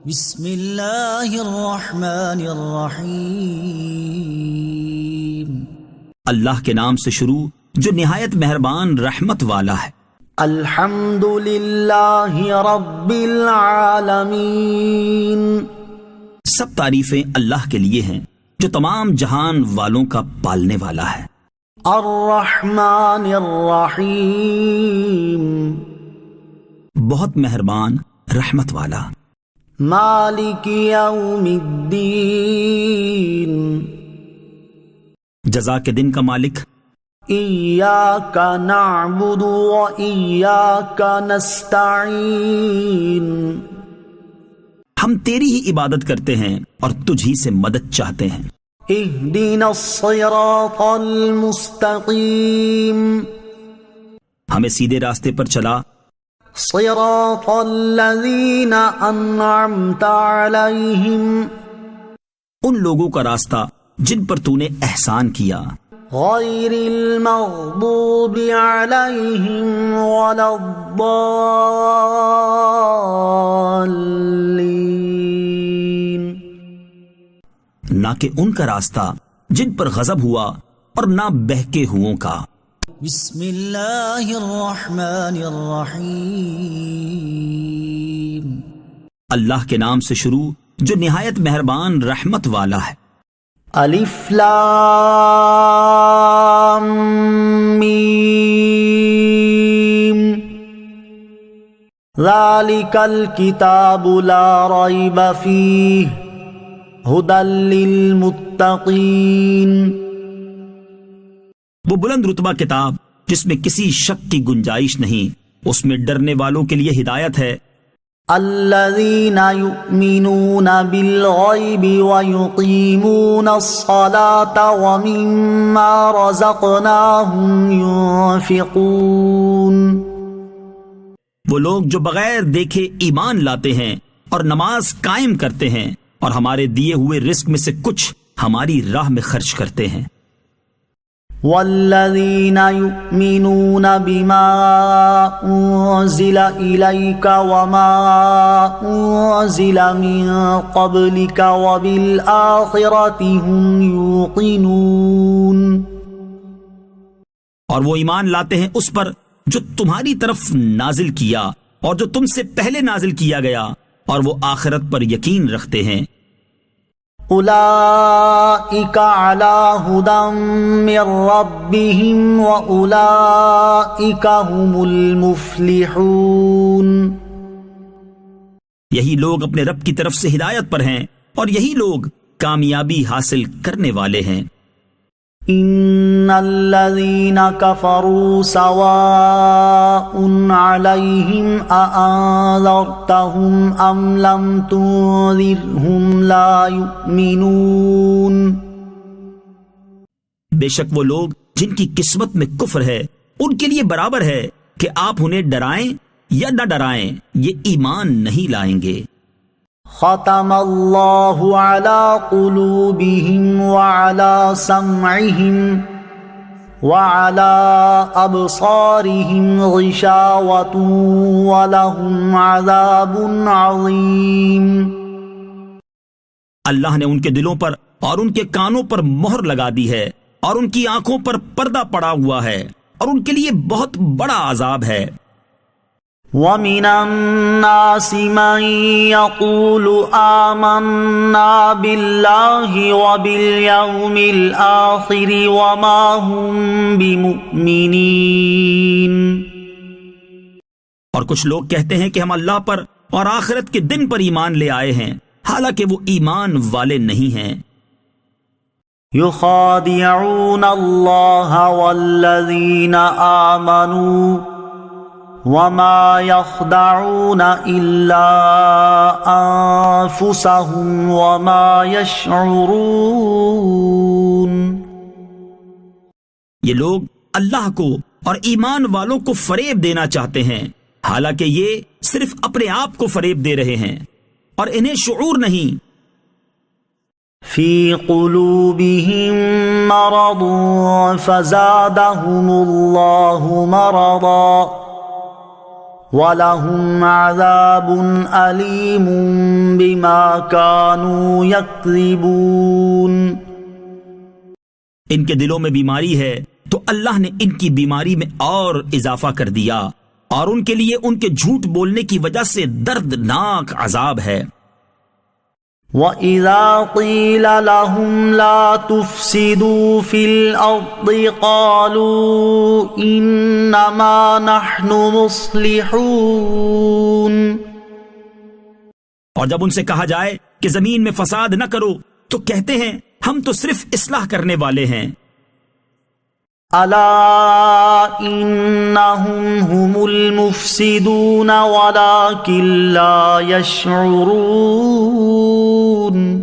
بسم اللہ الرحمن الرحیم۔ اللہ کے نام سے شروع جو نہایت مہربان رحمت والا ہے۔ الحمد للہ رب العالمین۔ سب تعریفیں اللہ کے لیے ہیں جو تمام جہان والوں کا پالنے والا ہے۔ الرحمن الرحیم۔ بہت مہربان رحمت والا۔ مالک یوم الدین۔ جزا کے دن کا مالک۔ ایاک نعبد و ایاک نستعین۔ ہم تیری ہی عبادت کرتے ہیں اور تجھ ہی سے مدد چاہتے ہیں۔ اہدنا الصراط المستقیم۔ ہمیں سیدھے راستے پر چلا۔ صراط الذین انعمت علیہم۔ ان لوگوں کا راستہ جن پر تو نے احسان کیا۔ غیر المغضوب علیہم ولا الضالین۔ نہ کہ ان کا راستہ جن پر غضب ہوا اور نہ بہکے ہووں کا۔ بسم اللہ الرحمن الرحیم۔ اللہ کے نام سے شروع جو نہایت مہربان رحمت والا ہے۔ الف لام میم۔ ذالک الکتاب لا ریب فیہ ھدی للمتقین۔ وہ بلند رتبہ کتاب جس میں کسی شک کی گنجائش نہیں، اس میں ڈرنے والوں کے لیے ہدایت ہے۔ الذین یؤمنون بالغیب ویقیمون الصلاة ومما رزقناہم ينفقون۔ وہ لوگ جو بغیر دیکھے ایمان لاتے ہیں اور نماز قائم کرتے ہیں اور ہمارے دیے ہوئے رزق میں سے کچھ ہماری راہ میں خرچ کرتے ہیں۔ والذین یؤمنون بما انزل الیک وما انزل من قبلک وبالآخرۃ هم یوقنون۔ اور وہ ایمان لاتے ہیں اس پر جو تمہاری طرف نازل کیا اور جو تم سے پہلے نازل کیا گیا، اور وہ آخرت پر یقین رکھتے ہیں۔ اولئک علی ھدی من ربہم واولئک ھم المفلحون۔ یہی لوگ اپنے رب کی طرف سے ہدایت پر ہیں اور یہی لوگ کامیابی حاصل کرنے والے ہیں۔ ان الذین کفروا سواء علیہم اانذرتہم ام لم تنذرہم لا یؤمنون۔ بے شک وہ لوگ جن کی قسمت میں کفر ہے ان کے لیے برابر ہے کہ آپ انہیں ڈرائیں یا نہ ڈرائیں، یہ ایمان نہیں لائیں گے۔ ختم اللہ علی قلوبہم وعلی سمعہم وعلی ابصارہم غشاوۃ ولہم عذاب عظیم۔ اللہ نے ان کے دلوں پر اور ان کے کانوں پر مہر لگا دی ہے اور ان کی آنکھوں پر پردہ پڑا ہوا ہے اور ان کے لیے بہت بڑا عذاب ہے۔ وَمِنَ النَّاسِ مَن يَقُولُ آمَنَّا بِاللَّهِ وَبِالْيَوْمِ الْآخِرِ وَمَا هُمْ بِمُؤْمِنِينَ۔ اور کچھ لوگ کہتے ہیں کہ ہم اللہ پر اور آخرت کے دن پر ایمان لے آئے ہیں، حالانکہ وہ ایمان والے نہیں ہیں۔ يُخَادِعُونَ اللَّهَ وَالَّذِينَ آمَنُوا وَمَا يَخْدَعُونَ إِلَّا أَنفُسَهُمْ وَمَا يَشْعُرُونَ۔ یہ لوگ اللہ کو اور ایمان والوں کو فریب دینا چاہتے ہیں، حالانکہ یہ صرف اپنے آپ کو فریب دے رہے ہیں اور انہیں شعور نہیں۔ فی قلوبہم مرض فزادہم اللہ مرضا وَلَهُمْ عَذَابٌ أَلِيمٌ بِمَا كَانُوا يَكْذِبُونَ۔ ان کے دلوں میں بیماری ہے تو اللہ نے ان کی بیماری میں اور اضافہ کر دیا، اور ان کے لیے ان کے جھوٹ بولنے کی وجہ سے دردناک عذاب ہے۔ وَإِذَا قِيلَ لَهُمْ لَا تُفْسِدُوا فِي الْأَرْضِ قَالُوا إِنَّمَا نَحْنُ مُصْلِحُونَ۔ اور جب ان سے کہا جائے کہ زمین میں فساد نہ کرو تو کہتے ہیں ہم تو صرف اصلاح کرنے والے ہیں۔ أَلَا إِنَّهُمْ هُمُ الْمُفْسِدُونَ وَلَكِنْ لَا يَشْعُرُونَ۔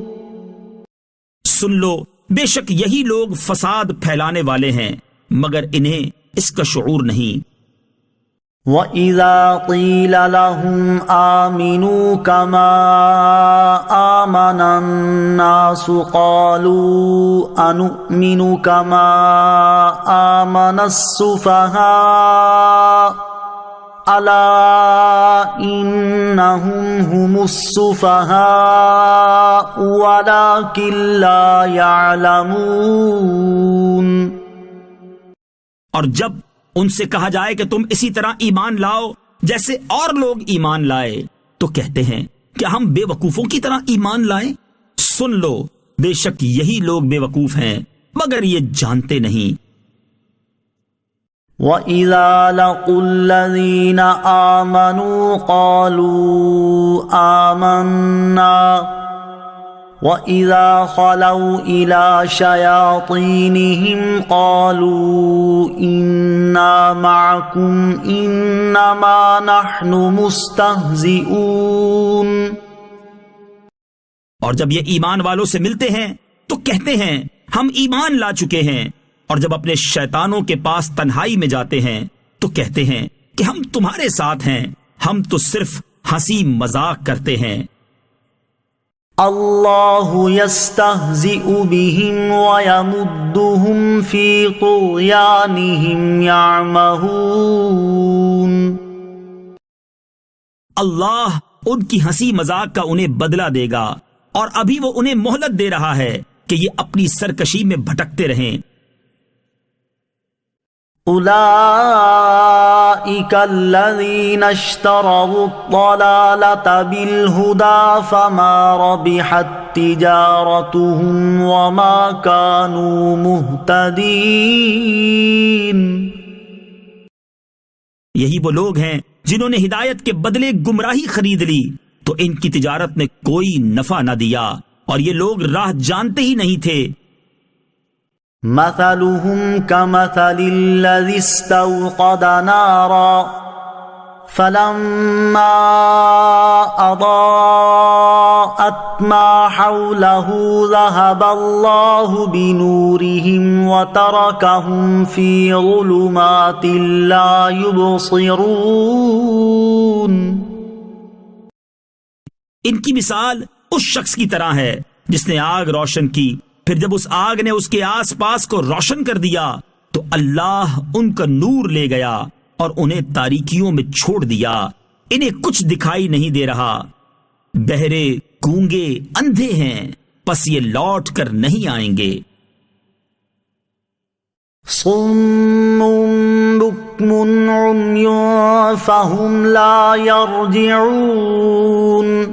سن لو، بے شک یہی لوگ فساد پھیلانے والے ہیں مگر انہیں اس کا شعور نہیں۔ وَإِذَا قِيلَ لَهُمْ آمِنُوا كَمَا آمَنَ النَّاسُ قَالُوا أَنُؤْمِنُ كَمَا آمَنَ السُّفَهَاءُ أَلَا إِنَّهُمْ هُمُ السُّفَهَاءُ وَلَكِنْ لَا يَعْلَمُونَ۔ اور جب ان سے کہا جائے کہ تم اسی طرح ایمان لاؤ جیسے اور لوگ ایمان لائے تو کہتے ہیں کہ ہم بے وقوفوں کی طرح ایمان لائیں۔ سن لو، بے شک یہی لوگ بے وقوف ہیں مگر یہ جانتے نہیں۔ وَإِذَا لَقُوا الَّذِينَ آمَنُوا قَالُوا آمَنَّا وَإِذَا خَلَوْا إِلَى شَيَاطِينِهِمْ قَالُوا إِنَّا مَعَكُمْ إِنَّمَا نَحْنُ مُسْتَهْزِئُونَ۔ اور جب یہ ایمان والوں سے ملتے ہیں تو کہتے ہیں ہم ایمان لا چکے ہیں، اور جب اپنے شیطانوں کے پاس تنہائی میں جاتے ہیں تو کہتے ہیں کہ ہم تمہارے ساتھ ہیں، ہم تو صرف ہنسی مذاق کرتے ہیں۔ اللہ یستہزئ بہم ویمدہم فی طغیانہم یعمہون۔ اللہ ان کی ہنسی مذاق کا انہیں بدلہ دے گا، اور ابھی وہ انہیں مہلت دے رہا ہے کہ یہ اپنی سرکشی میں بھٹکتے رہیں۔ اولئک الذین اشتروا الضلالة بالہدى فما ربحت تجارتهم وما كانوا مہتدین۔ یہی وہ لوگ ہیں جنہوں نے ہدایت کے بدلے گمراہی خرید لی تو ان کی تجارت نے کوئی نفع نہ دیا، اور یہ لوگ راہ جانتے ہی نہیں تھے۔ مثلهم كمثل الذي استوقد نارا فلما أضاءت ما حوله ذهب الله بنورهم وتركهم في ظلمات لا يبصرون۔ ان کی مثال اس شخص کی طرح ہے جس نے آگ روشن کی، پھر جب اس آگ نے اس کے آس پاس کو روشن کر دیا تو اللہ ان کا نور لے گیا اور انہیں تاریکیوں میں چھوڑ دیا، انہیں کچھ دکھائی نہیں دے رہا۔ بہرے، گونگے، اندھے ہیں، پس یہ لوٹ کر نہیں آئیں گے۔ صم بکم عمی فهم لا يرجعون۔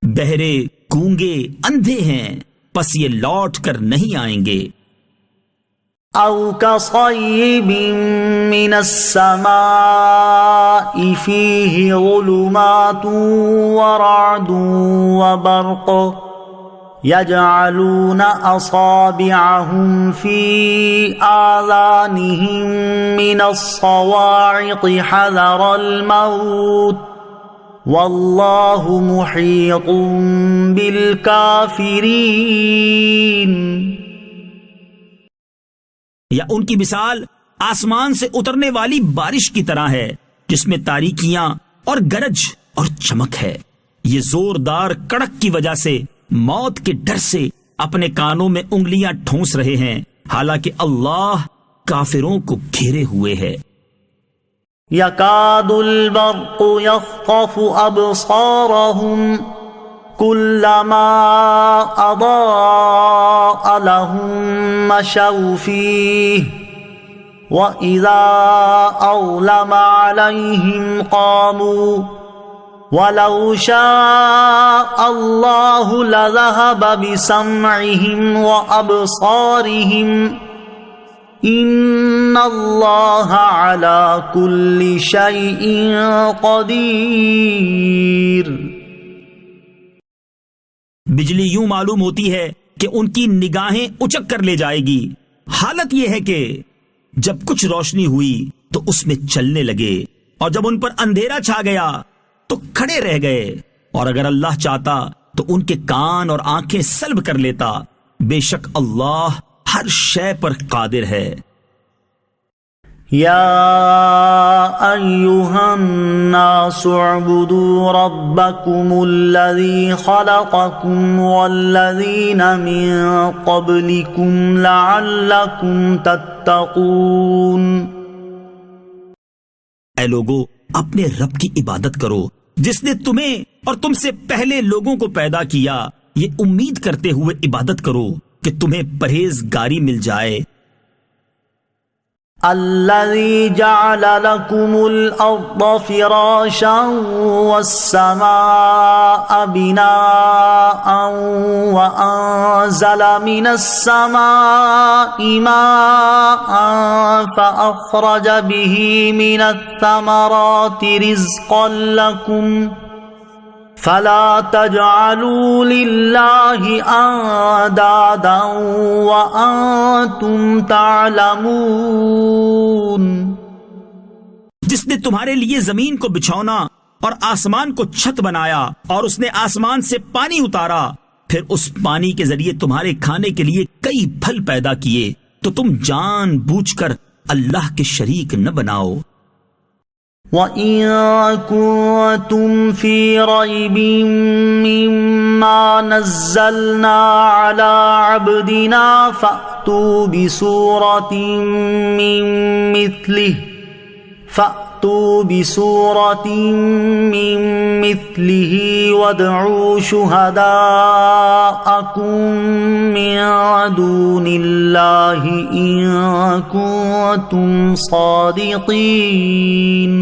بہرے، گونگے، اندھے ہیں، پس یہ لوٹ کر نہیں آئیں گے۔ او کصیب من السماء فیہ ظلمات ورعد وبرق يجعلون اصابعهم في آذانهم من الصواعق حذر الموت واللہ محیط بالکافرین۔ یا ان کی مثال آسمان سے اترنے والی بارش کی طرح ہے جس میں تاریکیاں اور گرج اور چمک ہے۔ یہ زوردار کڑک کی وجہ سے موت کے ڈر سے اپنے کانوں میں انگلیاں ٹھونس رہے ہیں، حالانکہ اللہ کافروں کو گھیرے ہوئے ہے۔ يكاد البرق يخطف أبصارهم كلما أضاء لهم مشوا فيه وإذا أظلم عليهم قاموا وَلَوْ شَاءَ اللَّهُ لَذَهَبَ بِسَمْعِهِمْ وَأَبْصَارِهِمْ إِنَّ اللَّهَ عَلَى كُلِّ شَيْءٍ قَدِيرٌ۔ بجلی یوں معلوم ہوتی ہے کہ ان کی نگاہیں اچک کر لے جائے گی۔ حالت یہ ہے کہ جب کچھ روشنی ہوئی تو اس میں چلنے لگے، اور جب ان پر اندھیرا چھا گیا تو کھڑے رہ گئے، اور اگر اللہ چاہتا تو ان کے کان اور آنکھیں سلب کر لیتا۔ بے شک اللہ ہر شے پر قادر ہے۔ یا ایھا الناس اعبدوا ربکم الذی خلقکم والذین من قبلکم لعلکم تتقون۔ اے لوگو، اپنے رب کی عبادت کرو جس نے تمہیں اور تم سے پہلے لوگوں کو پیدا کیا، یہ امید کرتے ہوئے عبادت کرو کہ تمہیں پرہیزگاری مل جائے۔ الذي جعل لكم الأرض فراشا والسماء بناء وأنزل من السماء ماء فأخرج به من الثمرات رزقا لكم فلا تجعلوا لله اندادا وانتم تعلمون۔ جس نے تمہارے لیے زمین کو بچھونا اور آسمان کو چھت بنایا، اور اس نے آسمان سے پانی اتارا، پھر اس پانی کے ذریعے تمہارے کھانے کے لیے کئی پھل پیدا کیے، تو تم جان بوجھ کر اللہ کے شریک نہ بناؤ۔ وَإِن كُنتُمْ فِي رَيْبٍ مِّمَّا نَزَّلْنَا عَلَى عَبْدِنَا فَأْتُوا بِسُورَةٍ مِّن مِّثْلِهِ وَادْعُوا شُهَدَاءَكُم مِّن دُونِ اللَّهِ إِن كُنتُمْ صَادِقِينَ۔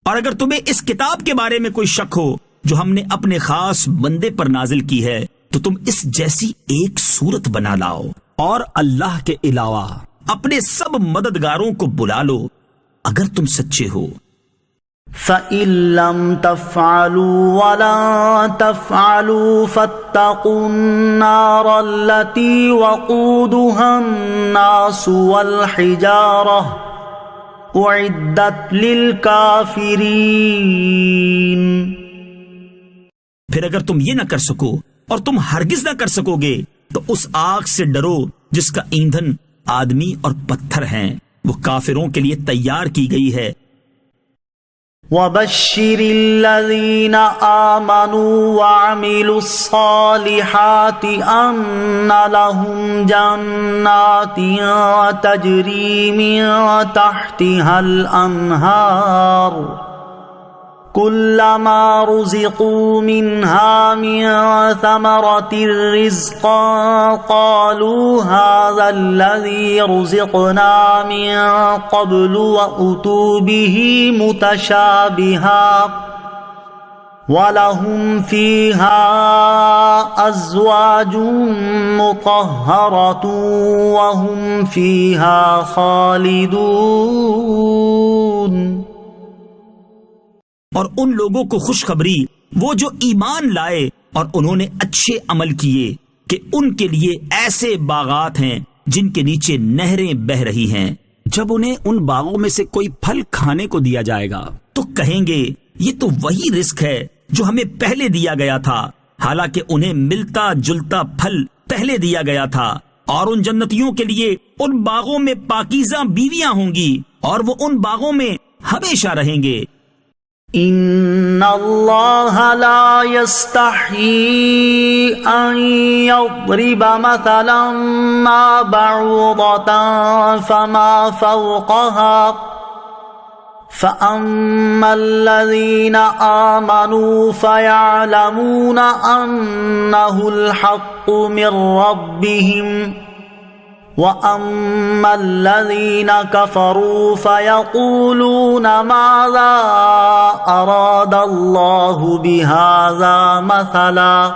اور اگر تمہیں اس کتاب کے بارے میں کوئی شک ہو جو ہم نے اپنے خاص بندے پر نازل کی ہے، تو تم اس جیسی ایک صورت بنا لاؤ، اور اللہ کے علاوہ اپنے سب مددگاروں کو بلا لو اگر تم سچے ہو۔ فَإِن لَّمْ تَفْعَلُوا وَلَن تَفْعَلُوا فَاتَّقُوا النَّارَ الَّتِي وَقُودُهَا النَّاسُ وَالْحِجَارَةُ أُعِدَّتْ لِلْكَافِرِينَ۔ پھر اگر تم یہ نہ کر سکو اور تم ہرگز نہ کر سکو گے تو اس آگ سے ڈرو جس کا ایندھن آدمی اور پتھر ہیں، وہ کافروں کے لیے تیار کی گئی ہے۔ وَبَشِّرِ الَّذِينَ آمَنُوا وَعَمِلُوا الصَّالِحَاتِ أَنَّ لَهُمْ جَنَّاتٍ تَجْرِي مِن تَحْتِهَا الْأَنْهَارُ كُلَّمَا رُزِقُوا مِنْهَا مِن ثَمَرَةٍ رِزْقًا قَالُوا هَذَا الَّذِي رُزِقْنَا مِن قَبْلُ وَأُتُوا بِهِ مُتَشَابِهًا وَلَهُمْ فِيهَا أَزْوَاجٌ مُطَهَّرَةٌ وَهُمْ فِيهَا خَالِدُونَ۔ اور ان لوگوں کو خوشخبری، وہ جو ایمان لائے اور انہوں نے اچھے عمل کیے، کہ ان کے لیے ایسے باغات ہیں جن کے نیچے نہریں بہہ رہی ہیں۔ جب انہیں ان باغوں میں سے کوئی پھل کھانے کو دیا جائے گا تو کہیں گے یہ تو وہی رزق ہے جو ہمیں پہلے دیا گیا تھا، حالانکہ انہیں ملتا جلتا پھل پہلے دیا گیا تھا۔ اور ان جنتیوں کے لیے ان باغوں میں پاکیزہ بیویاں ہوں گی، اور وہ ان باغوں میں ہمیشہ رہیں گے۔ ان اللہ لا یستحیی ان یضرب مثلا ما بعوضة فما فوقها فأما الذين آمنوا فيعلمون أنه الحق من ربهم وأما الذين كفروا فيقولون ماذا أراد الله بهذا مثلا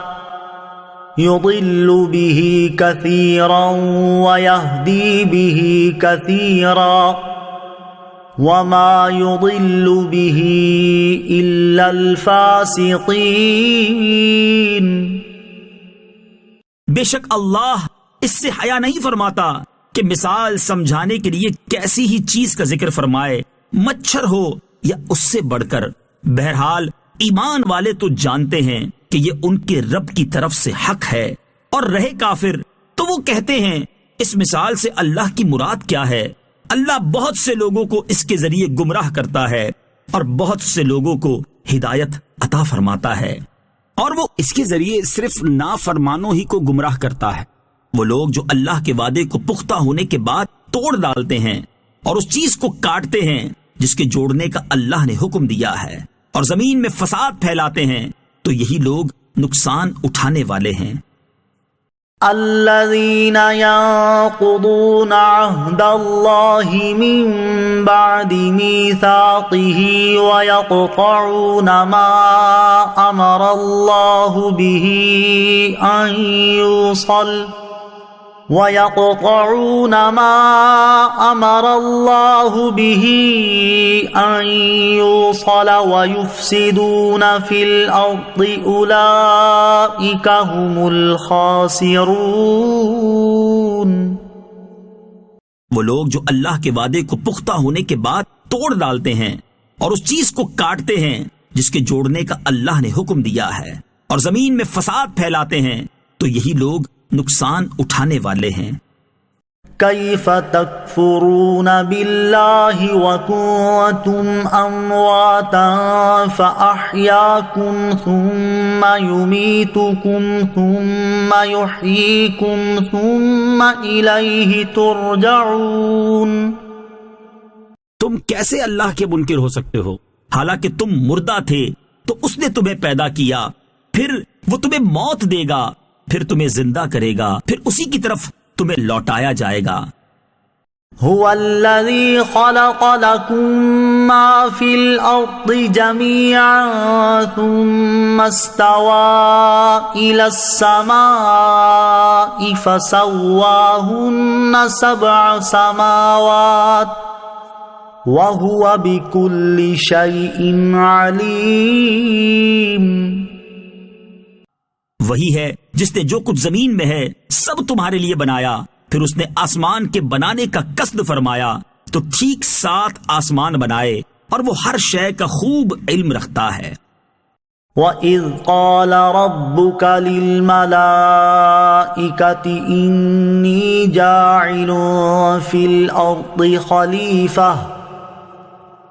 يضل به كثيرا ويهدي به كثيرا وما يضل به إلا الفاسقين. بے شک اللہ اس سے حیا نہیں فرماتا کہ مثال سمجھانے کے لیے کیسی ہی چیز کا ذکر فرمائے، مچھر ہو یا اس سے بڑھ کر. بہرحال ایمان والے تو جانتے ہیں کہ یہ ان کے رب کی طرف سے حق ہے، اور رہے کافر تو وہ کہتے ہیں اس مثال سے اللہ کی مراد کیا ہے. اللہ بہت سے لوگوں کو اس کے ذریعے گمراہ کرتا ہے اور بہت سے لوگوں کو ہدایت عطا فرماتا ہے، اور وہ اس کے ذریعے صرف نافرمانوں ہی کو گمراہ کرتا ہے. وہ لوگ جو اللہ کے وعدے کو پختہ ہونے کے بعد توڑ ڈالتے ہیں اور اس چیز کو کاٹتے ہیں جس کے جوڑنے کا اللہ نے حکم دیا ہے، اور زمین میں فساد پھیلاتے ہیں، تو یہی لوگ نقصان اٹھانے والے ہیں. الذين ينقضون عهد الله من بعد ميثاقه ويقطعون ما أمر الله به أن يوصل وَيَقْطَعُونَ مَا أَمَرَ اللَّهُ بِهِ أَن يُوصَلَ وَيُفْسِدُونَ فِي الْأَرْضِ أُولَئِكَ هُمُ الْخَاسِرُونَ. وہ لوگ جو اللہ کے وعدے کو پختہ ہونے کے بعد توڑ ڈالتے ہیں اور اس چیز کو کاٹتے ہیں جس کے جوڑنے کا اللہ نے حکم دیا ہے، اور زمین میں فساد پھیلاتے ہیں، تو یہی لوگ نقصان اٹھانے والے ہیں. کیف تکفرون باللہ وکنتم امواتا فاحیاکم ثم یمیتکم ثم یحییکم ثم الیہ ترجعون. تم کیسے اللہ کے منکر ہو سکتے ہو؟ حالانکہ تم مردہ تھے تو اس نے تمہیں پیدا کیا، پھر وہ تمہیں موت دے گا، پھر تمہیں زندہ کرے گا، پھر اسی کی طرف تمہیں لوٹایا جائے گا. هو الذی خلق لکم ما فی الارض جميعا ثم استوى الى السماء فسواهن 7 سماوات وهو بكل شيء علیم. وہی ہے جس نے جو کچھ زمین میں ہے سب تمہارے لیے بنایا، پھر اس نے آسمان کے بنانے کا قصد فرمایا تو ٹھیک 7 آسمان بنائے، اور وہ ہر شے کا خوب علم رکھتا ہے. وَإِذْ قَالَ رَبُّكَ لِلْمَلَائِكَةِ إِنِّي جَاعِلٌ فِي الْأَرْضِ خَلِيفَةً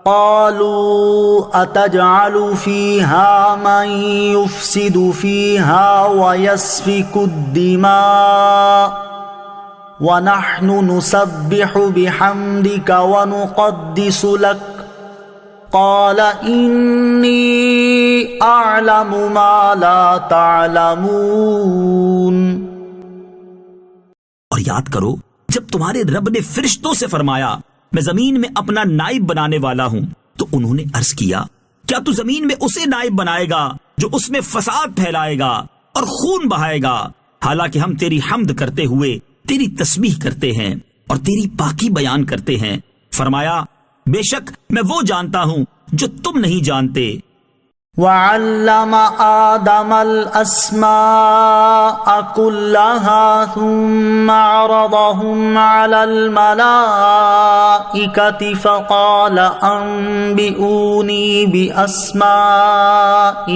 قالوا اتجعل فيها من يفسد فيها ويسفك الدماء ونحن نسبح بحمدك ونقدس لك قال إني أعلم ما لا تعلمون. اور یاد کرو جب تمہارے رب نے فرشتوں سے فرمایا میں زمین میں اپنا نائب بنانے والا ہوں، تو انہوں نے عرض کیا کیا تو زمین میں اسے نائب بنائے گا جو اس میں فساد پھیلائے گا اور خون بہائے گا، حالانکہ ہم تیری حمد کرتے ہوئے تیری تسبیح کرتے ہیں اور تیری پاکی بیان کرتے ہیں. فرمایا بے شک میں وہ جانتا ہوں جو تم نہیں جانتے. وَعَلَّمَ آدَمَ الْأَسْمَاءَ كُلَّهَا ثُمَّ عَرَضَهُمْ عَلَى الْمَلَائِكَةِ فَقَالَ أَنبِئُونِي بِأَسْمَاءِ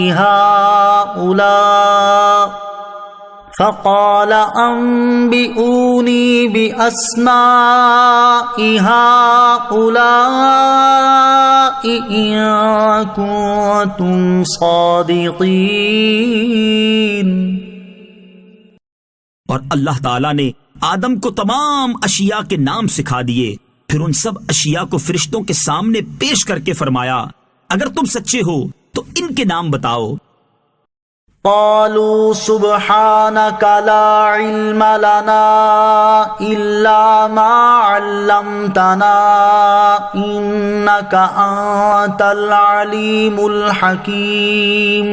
هؤلاء إِن كُنتُمْ صَادِقِينَ. اور اللہ تعالیٰ نے آدم کو تمام اشیاء کے نام سکھا دیے، پھر ان سب اشیاء کو فرشتوں کے سامنے پیش کر کے فرمایا اگر تم سچے ہو تو ان کے نام بتاؤ۔ قالوا سبحانك لا علم لنا إلا ما علمتنا إنك أنت العليم الحكيم۔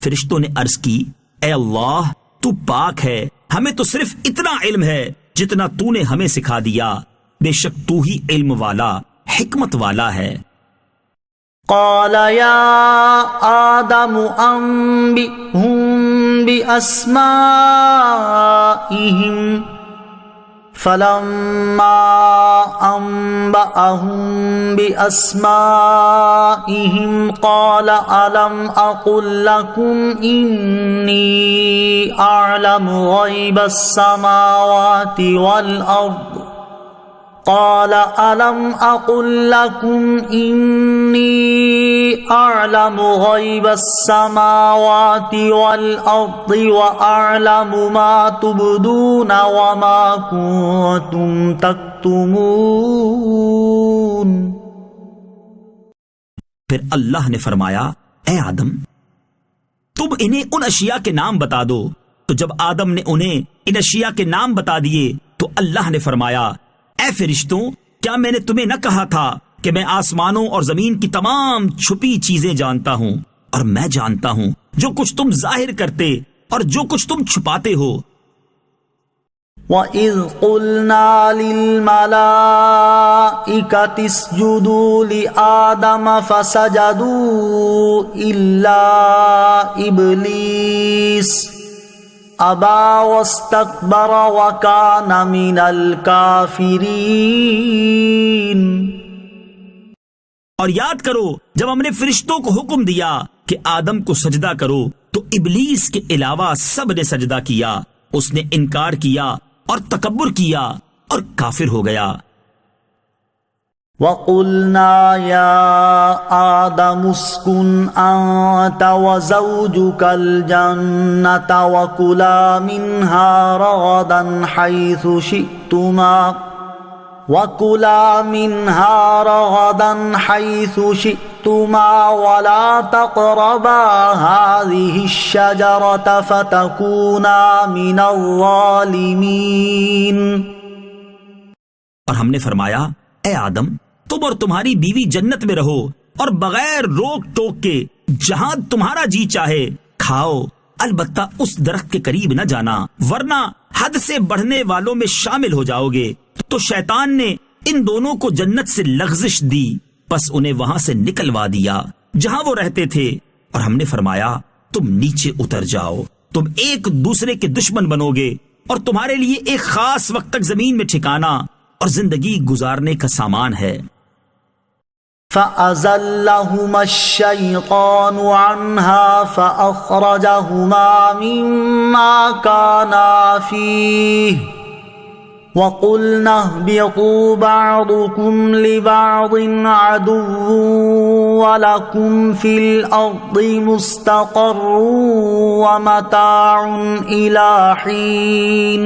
فرشتوں نے عرض کی اے اللہ تو پاک ہے، ہمیں تو صرف اتنا علم ہے جتنا تو نے ہمیں سکھا دیا، بے شک تو ہی علم والا حکمت والا ہے۔ قال يا آدم أنبئهم بأسمائهم فلما أنبأهم بأسمائهم قال ألم أقل لكم إني أعلم غيب السماوات والأرض قال ألم أقل لكم إني أعلم غيب السماوات والأرض وأعلم ما تبدون وما كنتم تكتمون۔ پھر اللہ نے فرمایا اے آدم تم انہیں ان اشیاء کے نام بتا دو۔ تو جب آدم نے انہیں ان اشیاء کے نام بتا دیے تو اللہ نے فرمایا اے فرشتوں کیا میں نے تمہیں نہ کہا تھا کہ میں آسمانوں اور زمین کی تمام چھپی چیزیں جانتا ہوں، اور میں جانتا ہوں جو کچھ تم ظاہر کرتے اور جو کچھ تم چھپاتے ہو۔ وَإِذْ قُلْنَا لِلْمَلَائِكَةِ اسْجُدُوا لِآدَمَ فَسَجَدُوا إِلَّا إِبْلِيسَ أَبَى وَاسْتَكْبَرَ وَكَانَ مِنَ الْكَافِرِينَ۔ اور یاد کرو جب ہم نے فرشتوں کو حکم دیا کہ آدم کو سجدہ کرو تو ابلیس کے علاوہ سب نے سجدہ کیا، اس نے انکار کیا اور تکبر کیا اور کافر ہو گیا۔ وَقُلْنَا يَا آدَمُ اسْكُنْ أَنْتَ وَزَوْجُكَ الْجَنَّةَ وَكُلَا مِنْهَا رَغَدًا حَيْثُ شِئْتُمَا وَلَا تَقْرَبَا هَذِهِ الشَّجَرَةَ فَتَكُونَا مِنَ الظَّالِمِينَ۔ اور ہم نے فرمایا اے آدم تم اور تمہاری بیوی جنت میں رہو اور بغیر روک ٹوک کے جہاں تمہارا جی چاہے کھاؤ، البتہ اس درخت کے قریب نہ جانا ورنہ حد سے بڑھنے والوں میں شامل ہو جاؤ گے۔ تو شیطان نے ان دونوں کو جنت سے لغزش دی، پس انہیں وہاں سے نکلوا دیا جہاں وہ رہتے تھے، اور ہم نے فرمایا تم نیچے اتر جاؤ، تم ایک دوسرے کے دشمن بنو گے اور تمہارے لیے ایک خاص وقت تک زمین میں ٹھکانا اور زندگی گزارنے کا سامان ہے۔ فَأَزَلَّهُمَا الشَّيْطَانُ عَنْهَا فَأَخْرَجَهُمَا مِمَّا كَانَا فِيهِ وَقُلْنَا اهْبِطُوا بَعْضُكُمْ لِبَعْضٍ عَدُوٌّ وَلَكُمْ فِي الْأَرْضِ مُسْتَقَرٌّ وَمَتَاعٌ إِلَى حِينٍ۔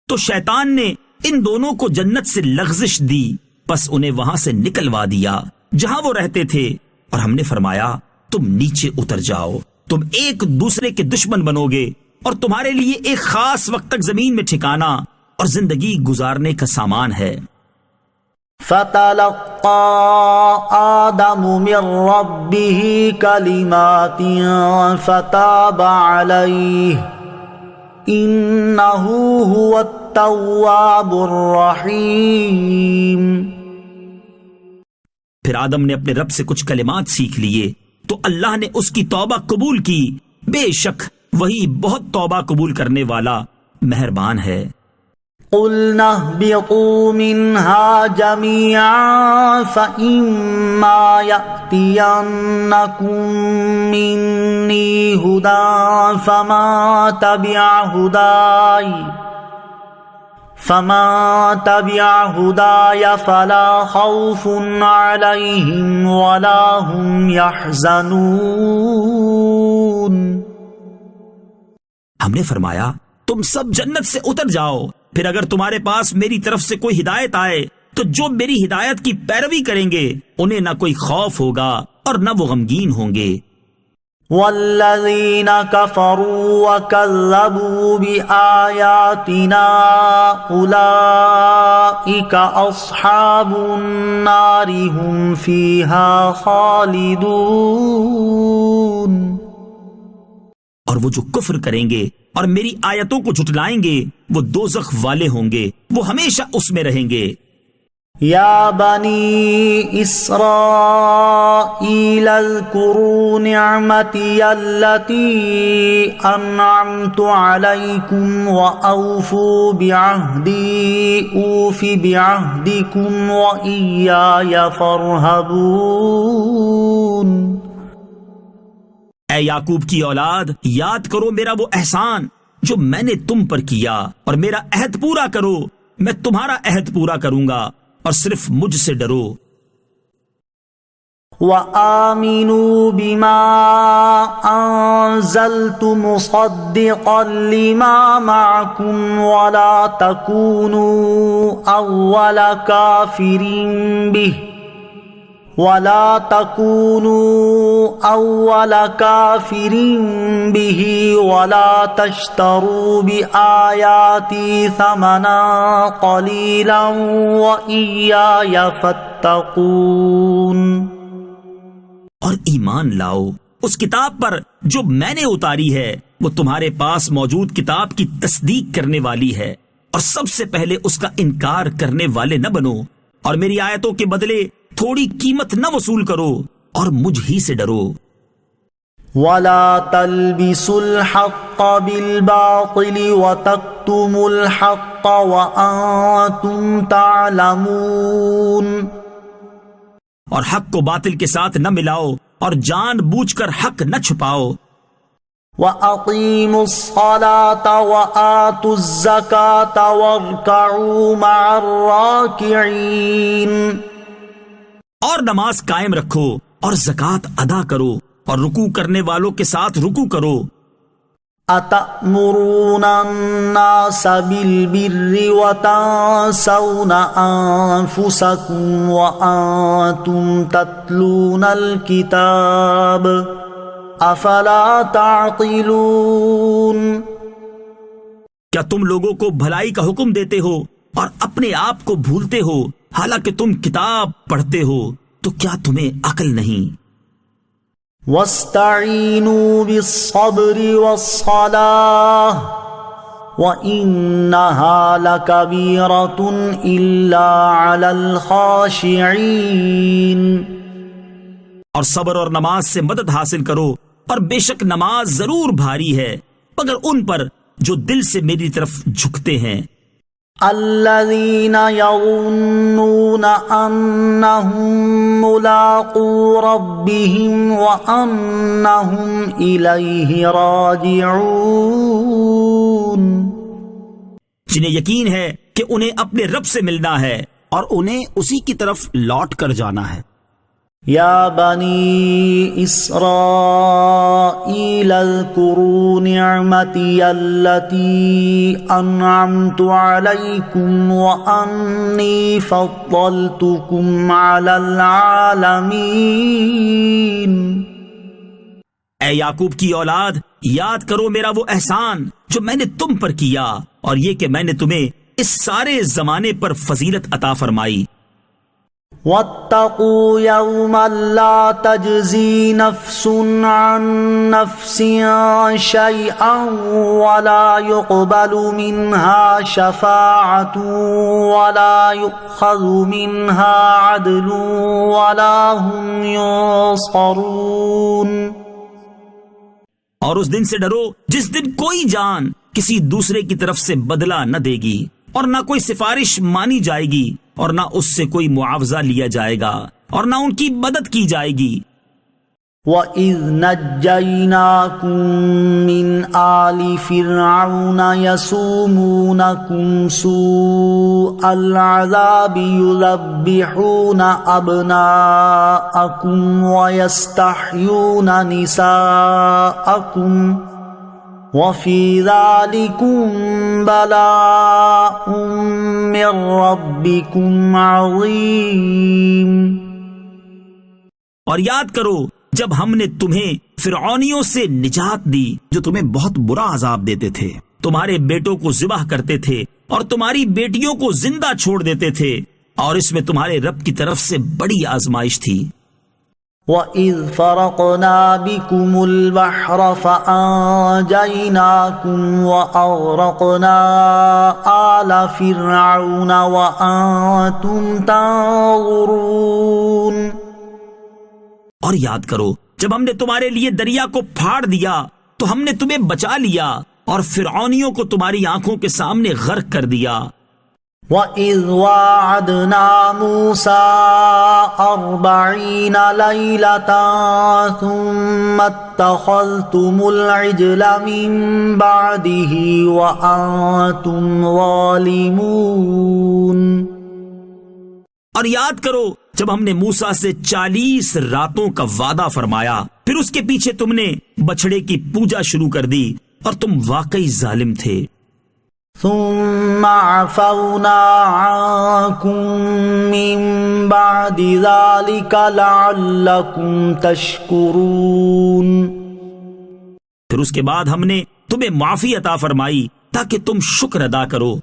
تو شیطان نے ان دونوں کو جنت سے لغزش دی، پس انہیں وہاں سے نکلوا دیا جہاں وہ رہتے تھے، اور ہم نے فرمایا تم نیچے اتر جاؤ، تم ایک دوسرے کے دشمن بنو گے اور تمہارے لیے ایک خاص وقت تک زمین میں ٹھکانا اور زندگی گزارنے کا سامان ہے۔ فَتَلَقَّى آدَمُ مِن رَّبِّهِ كَلِمَاتٍ فَتَابَ عَلَيْهِ إِنَّهُ هُوَ التَّوَّابُ الرَّحِيمُ۔ پھر آدم نے اپنے رب سے کچھ کلمات سیکھ لیے تو اللہ نے اس کی توبہ قبول کی، بے شک وہی بہت توبہ قبول کرنے والا مہربان ہے۔ قُلْنَا اهْبِطُوا مِنْهَا جَمِيعًا فَإِمَّا يَأْتِيَنَّكُم مِّنِّي هُدًى فَمَن تَبِعَ هُدَايَ فَلَا خَوْفٌ عَلَيْهِمْ وَلَا هُمْ يَحْزَنُونَ۔ ہم نے فرمایا تم سب جنت سے اتر جاؤ پھر اگر تمہارے پاس میری طرف سے کوئی ہدایت آئے تو جو میری ہدایت کی پیروی کریں گے انہیں نہ کوئی خوف ہوگا اور نہ وہ غمگین ہوں گے۔ والذین کفروا وکذبوا بآیاتنا اولئک اصحاب النار هم فیہا خالدون۔ اور وہ جو کفر کریں گے اور میری آیتوں کو جھٹلائیں گے وہ دوزخ والے ہوں گے، وہ ہمیشہ اس میں رہیں گے۔ یا بنی اسرائیل اذکروا نعمتی التی انعمت علیکم واوفوا بعہدی اوف بعہدکم وإیای فارہبون۔ اے یعقوب کی اولاد، یاد کرو میرا وہ احسان جو میں نے تم پر کیا، اور میرا عہد پورا کرو، میں تمہارا عہد پورا کروں گا، اور صرف مجھ سے ڈرو۔ وآمنوا بما انزلت مصدقا لما معكم ولا تكونوا اول كافر به ولا تشتروا بآياتي ثمنا قليلا وإياي فاتقون۔ اور ایمان لاؤ اس کتاب پر جو میں نے اتاری ہے، وہ تمہارے پاس موجود کتاب کی تصدیق کرنے والی ہے، اور سب سے پہلے اس کا انکار کرنے والے نہ بنو، اور میری آیتوں کے بدلے تھوڑی قیمت نہ وصول کرو، اور مجھ ہی سے ڈرو۔ ولا تلبسوا الحق بالباطل وتكتموا الحق وأنتم تعلمون۔ اور حق کو باطل کے ساتھ نہ ملاؤ، اور جان بوجھ کر حق نہ چھپاؤ۔ وَأَقِيمُوا الصَّلَاةَ وَآتُوا الزَّكَاةَ وَارْكَعُوا مَعَ الرَّاكِعِينَ۔ اور نماز قائم رکھو اور زکوٰۃ ادا کرو اور رکوع کرنے والوں کے ساتھ رکوع کرو۔ أَتَأْمُرُونَ النَّاسَ بِالْبِرِّ وَتَنسَوْنَ أَنفُسَكُمْ وَأَنتُمْ تَتْلُونَ الْكِتَابَ أَفَلَا تَعْقِلُونَ۔ کیا تم لوگوں کو بھلائی کا حکم دیتے ہو اور اپنے آپ کو بھولتے ہو، حالانکہ تم کتاب پڑھتے ہو؟ تو کیا تمہیں عقل نہیں؟ وَاسْتَعِینُوا بِالصَّبْرِ وَالصَّلَاةِ وَإِنَّهَا لَكَبِیرَةٌ إِلَّا عَلَى الْخَاشِعِینَ۔ اور صبر اور نماز سے مدد حاصل کرو، اور بے شک نماز ضرور بھاری ہے مگر ان پر جو دل سے میری طرف جھکتے ہیں۔ الذین یظنون انہم ملاقو ربہم وانہم الیہ راجعون۔ جنہیں یقین ہے کہ انہیں اپنے رب سے ملنا ہے اور انہیں اسی کی طرف لوٹ کر جانا ہے۔ یا بنی اسرائیل اذکروا نعمتی التی انعمت علیکم وانی فضلتکم علی العالمین۔ اے یعقوب کی اولاد، یاد کرو میرا وہ احسان جو میں نے تم پر کیا، اور یہ کہ میں نے تمہیں اس سارے زمانے پر فضیلت عطا فرمائی۔ واتقوا یوما لا تجزی نفس عن نفس شیئا ولا يقبل منها شفاعة ولا يؤخذ منها عدل ولا هم ينصرون۔ اور اس دن سے ڈرو جس دن کوئی جان کسی دوسرے کی طرف سے بدلہ نہ دے گی، اور نہ کوئی سفارش مانی جائے گی، اور نہ اس سے کوئی معاوضہ لیا جائے گا، اور نہ ان کی مدد کی جائے گی۔ وَإِذْ نَجَّيْنَاكُمْ مِنْ آلِ فِرْعَوْنَ يَسُومُونَكُمْ سُوءَ الْعَذَابِ يُذَبِّحُونَ أَبْنَاءَكُمْ وَيَسْتَحْيُونَ نِسَاءَكُمْ وَفِي ذَلِكُمْ بَلَاءٌ مِّن رَّبِّكُمْ عَظِيمٌ۔ اور یاد کرو جب ہم نے تمہیں فرعونیوں سے نجات دی جو تمہیں بہت برا عذاب دیتے تھے، تمہارے بیٹوں کو ذبح کرتے تھے اور تمہاری بیٹیوں کو زندہ چھوڑ دیتے تھے، اور اس میں تمہارے رب کی طرف سے بڑی آزمائش تھی۔ وَإِذْ فَرَقْنَا بِكُمُ الْبَحْرَ فَأَنجَيْنَاكُمْ وَأَغْرَقْنَا آلَ فِرْعَوْنَ وَأَنْتُمْ تَنظُرُونَ۔ اور یاد کرو جب ہم نے تمہارے لیے دریا کو پھاڑ دیا تو ہم نے تمہیں بچا لیا اور فرعونیوں کو تمہاری آنکھوں کے سامنے غرق کر دیا۔ وَإِذْ وَاعَدْنَا مُوسَىٰ 40 لَيْلَةً ثُمَّ اتَّخَذْتُمُ الْعِجْلَ مِن بَعْدِهِ وَأَنْتُمْ ظَالِمُونَ۔ اور یاد کرو جب ہم نے موسیٰ سے 40 راتوں کا وعدہ فرمایا، پھر اس کے پیچھے تم نے بچڑے کی پوجا شروع کر دی اور تم واقعی ظالم تھے۔ ثم عفونا عنكم من بعد ذلك لعلكم تشكرون۔ پھر اس کے بعد ہم نے تمہیں معافی عطا فرمائی تاکہ تم شکر ادا کرو۔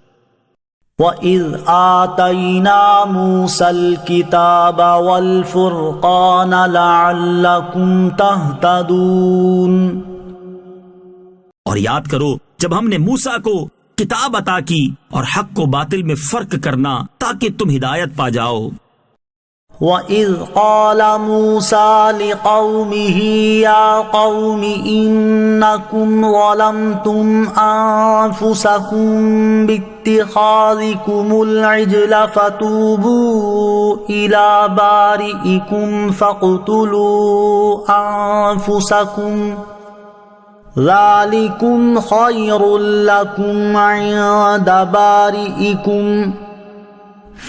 وَإِذْ آتَيْنَا مُوسَى الْكِتَابَ وَالْفُرْقَانَ لَعَلَّكُمْ تَهْتَدُونَ۔ اور یاد کرو جب ہم نے موسیٰ کو کتاب عطا کی اور حق کو باطل میں فرق کرنا تاکہ تم ہدایت پا جاؤ۔ وَإِذْ قَالَ مُوسَى لِقَوْمِهِ يَا قَوْمِ إِنَّكُمْ ظَلَمْتُمْ أَنفُسَكُمْ بِاتِّخَاذِكُمُ الْعِجْلَ فَتُوبُوا إِلَى بَارِئِكُمْ فَاقْتُلُوا أَنفُسَكُمْ ذَلِكُمْ خَيْرٌ لَكُمْ عِندَ بَارِئِكُمْ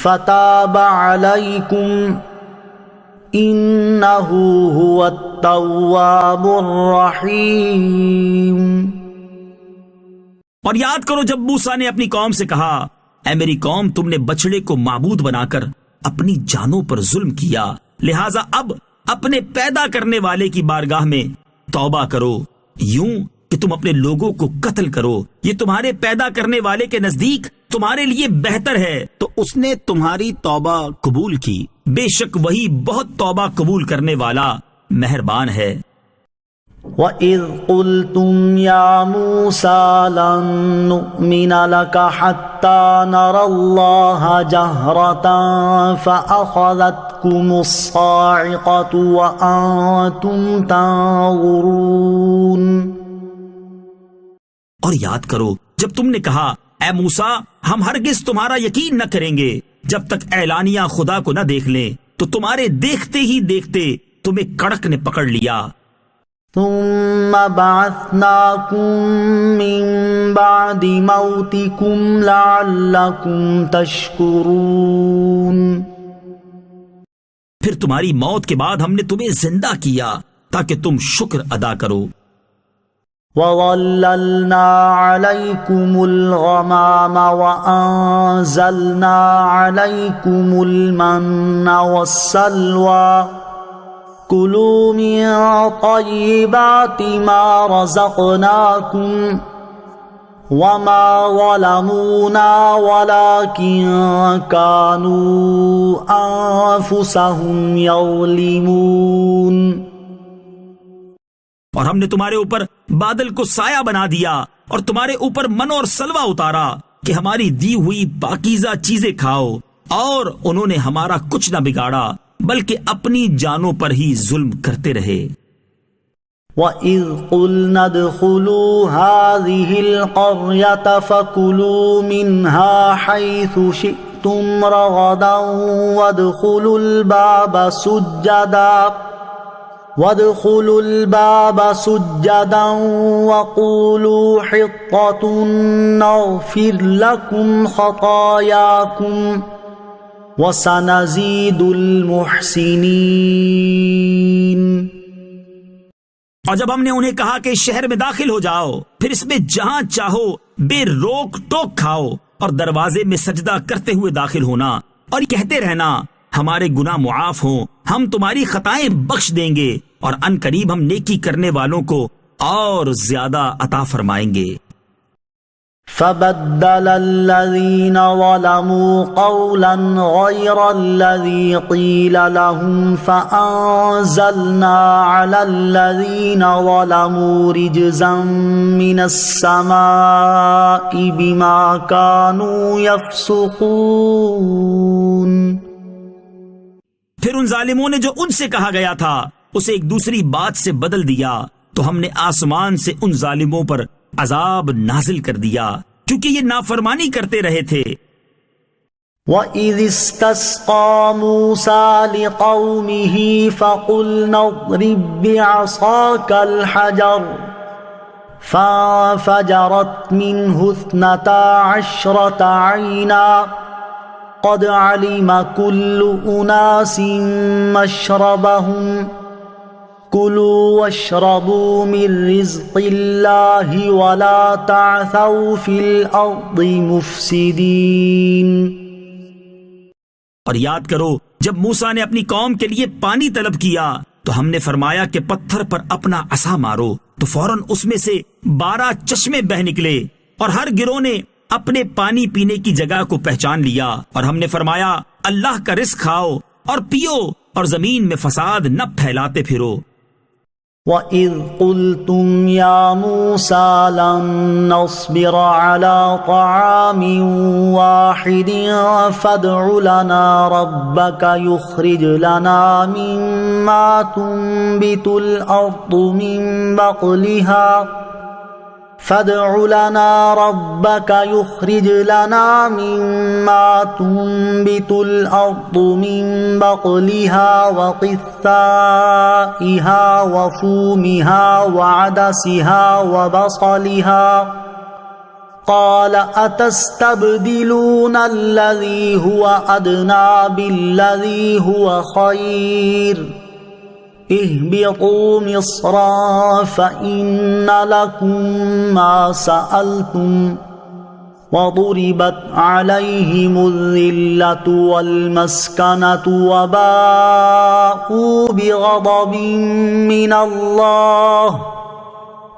فَتَابَ عَلَيْكُمْ إِنَّهُ هُوَ التَّوَّابُ الرَّحِيمُ۔ اور یاد کرو جب موسیٰ نے اپنی قوم سے کہا، اے میری قوم، تم نے بچڑے کو معبود بنا کر اپنی جانوں پر ظلم کیا، لہٰذا اب اپنے پیدا کرنے والے کی بارگاہ میں توبہ کرو، یوں کہ تم اپنے لوگوں کو قتل کرو، یہ تمہارے پیدا کرنے والے کے نزدیک تمہارے لیے بہتر ہے، تو اس نے تمہاری توبہ قبول کی، بے شک وہی بہت توبہ قبول کرنے والا مہربان ہے۔ وَإِذْ قُلْتُمْ يَا مُوسَى لَن نُّؤْمِنَ لَكَ حَتَّى نَرَى اللَّهَ جَهْرَةً فَأَخَذَتْكُمُ الصَّاعِقَةُ وَأَنْتُمْ تَنظُرُونَ۔ اور یاد کرو جب تم نے کہا، اے موسیٰ، ہم ہرگز تمہارا یقین نہ کریں گے جب تک اعلانیہ خدا کو نہ دیکھ لیں، تو تمہارے دیکھتے ہی دیکھتے تمہیں کڑک نے پکڑ لیا۔ ثم بعثناكم من بعد موتكم لعلكم تشكرون۔ پھر تمہاری موت کے بعد ہم نے تمہیں زندہ کیا تاکہ تم شکر ادا کرو۔ وَظَلَّلْنَا عَلَيْكُمُ الْغَمَامَ وَأَنزَلْنَا عَلَيْكُمُ الْمَنَّ وَالسَّلْوَىٰ كُلُوا مِن طَيِّبَاتِ مَا رَزَقْنَاكُمْ وَمَا ظَلَمُونَا وَلَٰكِن كَانُوا أَنفُسَهُمْ يَظْلِمُونَ۔ اور ہم نے تمہارے اوپر بادل کو سایہ بنا دیا اور تمہارے اوپر من اور سلوہ اتارا کہ ہماری دی ہوئی پاکیزہ چیزیں کھاؤ، اور انہوں نے ہمارا کچھ نہ بگاڑا بلکہ اپنی جانوں پر ہی ظلم کرتے رہے۔ وَإِذْ قُلْنَا ادْخُلُوا هَٰذِهِ الْقَرْيَةَ فَكُلُوا مِنْهَا حَيْثُ شِئْتُمْ رَغَدًا وَادْخُلُوا الْبَابَ سُجَّدًا وَقُولُوا حِطَّةٌ نَغْفِرْ لَكُمْ خَطَايَاكُمْ وَسَنَزِيدُ الْمُحْسِنِينَ۔ اور جب ہم نے انہیں کہا کہ شہر میں داخل ہو جاؤ پھر اس میں جہاں چاہو بے روک ٹوک کھاؤ اور دروازے میں سجدہ کرتے ہوئے داخل ہونا اور کہتے رہنا ہمارے گناہ معاف ہوں، ہم تمہاری خطائیں بخش دیں گے اور ان قریب ہم نیکی کرنے والوں کو اور زیادہ عطا فرمائیں گے۔ فبدل الذين ظلموا قولا غير الذي قيل لهم فأنزلنا على الذين ظلموا رجزا من السماء بما كانوا يفسقون۔ پھر ان ظالموں نے جو ان سے کہا گیا تھا اسے ایک دوسری بات سے بدل دیا تو ہم نے آسمان سے ان ظالموں پر عذاب نازل کر دیا کیونکہ یہ نافرمانی کرتے رہے تھے۔ وَإِذِ اسْتَسْقَى مُوسَى لِقَوْمِهِ فَقُلْنَا اضْرِب بِّعَصَاكَ الْحَجَرَ فَانفَجَرَتْ مِنْهُ 12 عَيْنًا قَدْ عَلِمَ كُلُّ أُنَاسٍ مَّشْرَبَهُمْ كُلُوا وَاشْرَبُوا مِن رِّزْقِ اللَّهِ وَلَا تَعْثَوْا فِي الْأَرْضِ مُفْسِدِينَ۔ اور یاد کرو جب موسیٰ نے اپنی قوم کے لیے پانی طلب کیا تو ہم نے فرمایا کہ پتھر پر اپنا عصا مارو، تو فوراً اس میں سے 12 چشمے بہ نکلے اور ہر گروہ نے اپنے پانی پینے کی جگہ کو پہچان لیا، اور ہم نے فرمایا اللہ کا رزق کھاؤ اور پیو اور زمین میں فساد نہ پھیلاتے پھرو۔ وَإِذْ قُلْتُمْ يَا مُوسَى لَن نَّصْبِرَ عَلَىٰ طَعَامٍ وَاحِدٍ فَادْعُ لَنَا رَبَّكَ يُخْرِجْ لَنَا مِمَّا تُنبِتُ الْأَرْضُ مِن بَقْلِهَا فَادْعُ لَنَا رَبَّكَ يُخْرِجْ لَنَا مِمَّا تُنبِتُ الْأَرْضُ مِن بَقْلِهَا وَقِثَّائِهَا وَفُومِهَا وَعَدَسِهَا وَبَصَلِهَا قَالَ أَتَسْتَبْدِلُونَ الَّذِي هُوَ أَدْنَىٰ بِالَّذِي هُوَ خَيْرٌ اهبطوا مصرا فإن لكم ما سألتم وضربت عليهم الذلة والمسكنة وباءوا بغضب من الله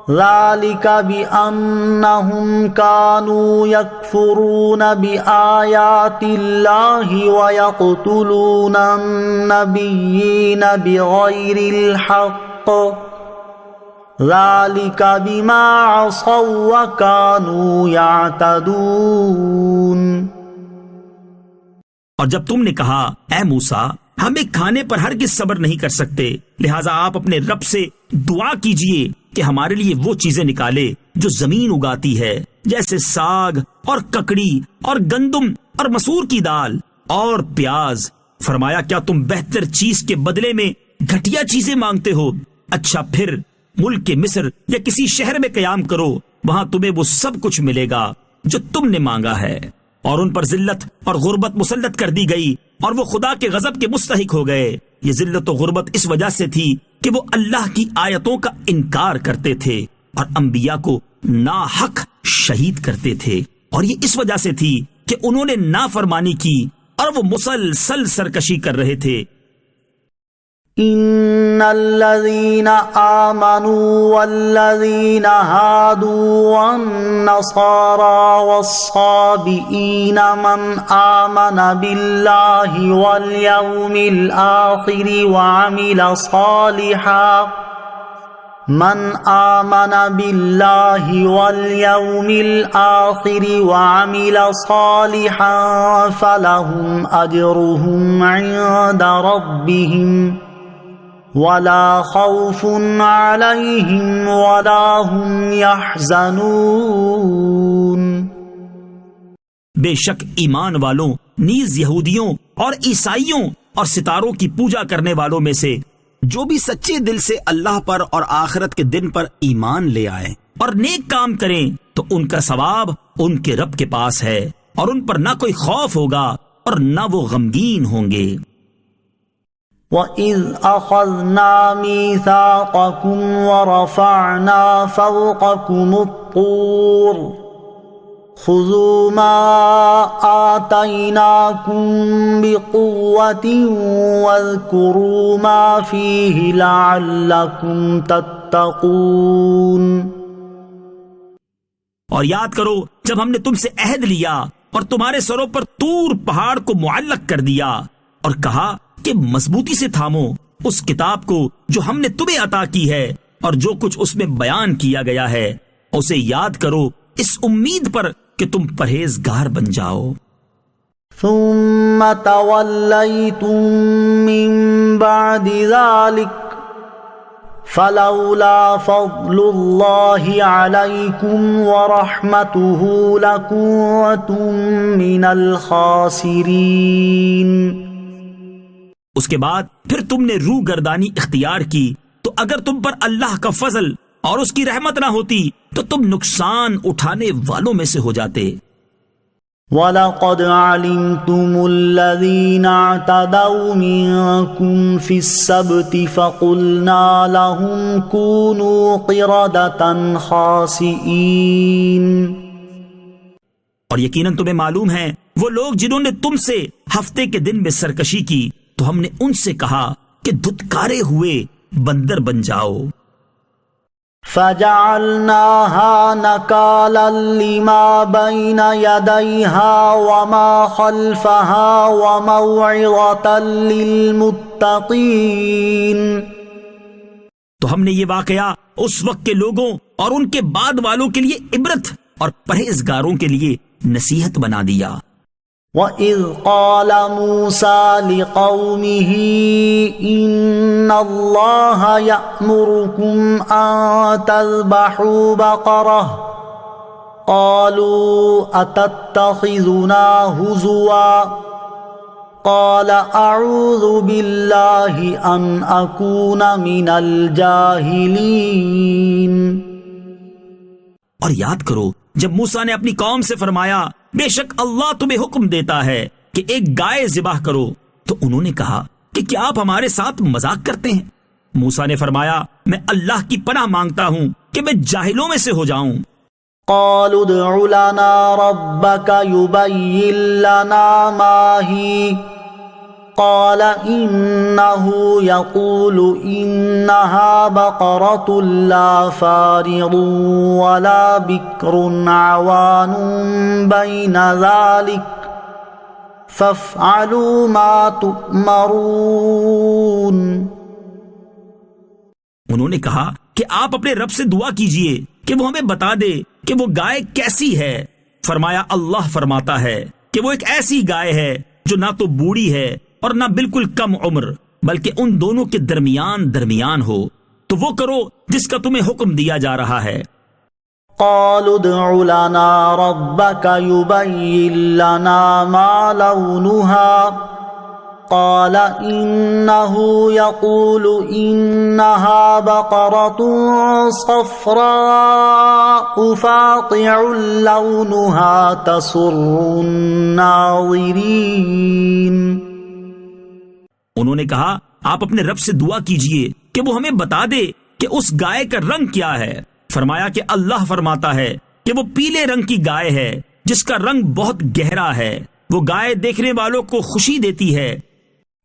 ذلك بأنهم كانوا يكفرون بآيات الله ويقتلون النبيين بغير الحق ذلك بما عصوا وكانوا يعتدون۔ اور جب تم نے کہا اے موسیٰ ہم ایک کھانے پر ہرگز صبر نہیں کر سکتے، لہٰذا آپ اپنے رب سے دعا کیجئے کہ ہمارے لیے وہ چیزیں نکالے جو زمین اگاتی ہے، جیسے ساگ اور ککڑی اور گندم اور مسور کی دال اور پیاز۔ فرمایا کیا تم بہتر چیز کے بدلے میں گھٹیا چیزیں مانگتے ہو؟ اچھا پھر ملک کے مصر یا کسی شہر میں قیام کرو، وہاں تمہیں وہ سب کچھ ملے گا جو تم نے مانگا ہے۔ اور ان پر ذلت اور غربت مسلط کر دی گئی اور وہ خدا کے غضب کے مستحق ہو گئے۔ یہ ذلت و غربت اس وجہ سے تھی کہ وہ اللہ کی آیتوں کا انکار کرتے تھے اور انبیاء کو ناحق شہید کرتے تھے، اور یہ اس وجہ سے تھی کہ انہوں نے نافرمانی کی اور وہ مسلسل سرکشی کر رہے تھے۔ ان الذين آمنوا والذين هادوا والنصارى والصابئين من آمن بالله واليوم الآخر وعمل صالحا فلهم أجرهم عند ربهم ولا خوف عليهم ولا هم يحزنون۔ بے شک ایمان والوں نیز یہودیوں اور عیسائیوں اور ستاروں کی پوجا کرنے والوں میں سے جو بھی سچے دل سے اللہ پر اور آخرت کے دن پر ایمان لے آئے اور نیک کام کریں تو ان کا ثواب ان کے رب کے پاس ہے، اور ان پر نہ کوئی خوف ہوگا اور نہ وہ غمگین ہوں گے۔ وَإِذْ أَخَذْنَا مِيثَاقَكُمْ وَرَفَعْنَا فَوْقَكُمُ الطُّورَ خُذُوا مَا آتَيْنَاكُمْ بِقُوَّةٍ وَاذْكُرُوا مَا فِيهِ لَعَلَّكُمْ تَتَّقُونَ۔ اور یاد کرو جب ہم نے تم سے عہد لیا اور تمہارے سروں پر طور پہاڑ کو معلق کر دیا اور کہا کہ مضبوطی سے تھامو اس کتاب کو جو ہم نے تمہیں عطا کی ہے اور جو کچھ اس میں بیان کیا گیا ہے، اسے یاد کرو اس امید پر کہ تم پرہیزگار بن جاؤ۔ ثم توليتم من بعد ذلك فلولا فضل الله عليكم ورحمته لكنتم من الخاسرين۔ اس کے بعد پھر تم نے روح گردانی اختیار کی تو اگر تم پر اللہ کا فضل اور اس کی رحمت نہ ہوتی تو تم نقصان اٹھانے والوں میں سے ہو جاتے۔ وَلَقَدْ عَلِمْتُمُ الَّذِينَ اعْتَدَوْا مِنكُمْ فِي السَّبْتِ فَقُلْنَا لَهُمْ كُونُوا قِرَدَةً خَاسِئِينَ۔ اور یقیناً تمہیں معلوم ہے وہ لوگ جنہوں نے تم سے ہفتے کے دن میں سرکشی کی تو ہم نے ان سے کہا کہ دھتکارے ہوئے بندر بن جاؤ۔ فَجَعَلْنَاهَا نَكَالًا لِمَا بَيْنَ يَدَيْهَا وَمَا خَلْفَهَا وَمَوْعِظَةً لِلْمُتَّقِينَ۔ تو ہم نے یہ واقعہ اس وقت کے لوگوں اور ان کے بعد والوں کے لیے عبرت اور پرہیزگاروں کے لیے نصیحت بنا دیا۔ وَإِذْ قَالَ مُوسَى لِقَوْمِهِ إِنَّ اللَّهَ يَأْمُرُكُمْ أَن تَذْبَحُوا بَقَرَةً قَالُوا أَتَتَّخِذُنَا هُزُوًا قَالَ أَعُوذُ بِاللَّهِ أَنْ أَكُونَ مِنَ الْجَاهِلِينَ۔ اور یاد کرو جب موسیٰ نے اپنی قوم سے فرمایا بے شک اللہ تمہیں حکم دیتا ہے کہ ایک گائے ذبح کرو، تو انہوں نے کہا کہ کیا آپ ہمارے ساتھ مذاق کرتے ہیں؟ موسیٰ نے فرمایا میں اللہ کی پناہ مانگتا ہوں کہ میں جاہلوں میں سے ہو جاؤں۔ قالوا ادع لنا ربك يبين لنا ما هي قال إنه يقول إنها بقرة لا فارض ولا بكر عوان بين ذلك فافعلوا ما تؤمرون۔ انہوں نے کہا کہ آپ اپنے رب سے دعا کیجئے کہ وہ ہمیں بتا دے کہ وہ گائے کیسی ہے۔ فرمایا اللہ فرماتا ہے کہ وہ ایک ایسی گائے ہے جو نہ تو بوڑھی ہے اور نہ بالکل کم عمر، بلکہ ان دونوں کے درمیان ہو، تو وہ کرو جس کا تمہیں حکم دیا جا رہا ہے۔ قالوا ادع لنا ربك يبين لنا ما لونها قال إنه يقول إنها بقرة صفراء فاقع لونها تسر الناظرين۔ انہوں نے کہا آپ اپنے رب سے دعا کیجئے کہ وہ ہمیں بتا دے کہ اس گائے کا رنگ کیا ہے۔ فرمایا کہ اللہ فرماتا ہے کہ وہ پیلے رنگ کی گائے ہے جس کا رنگ بہت گہرا ہے، وہ گائے دیکھنے والوں کو خوشی دیتی ہے۔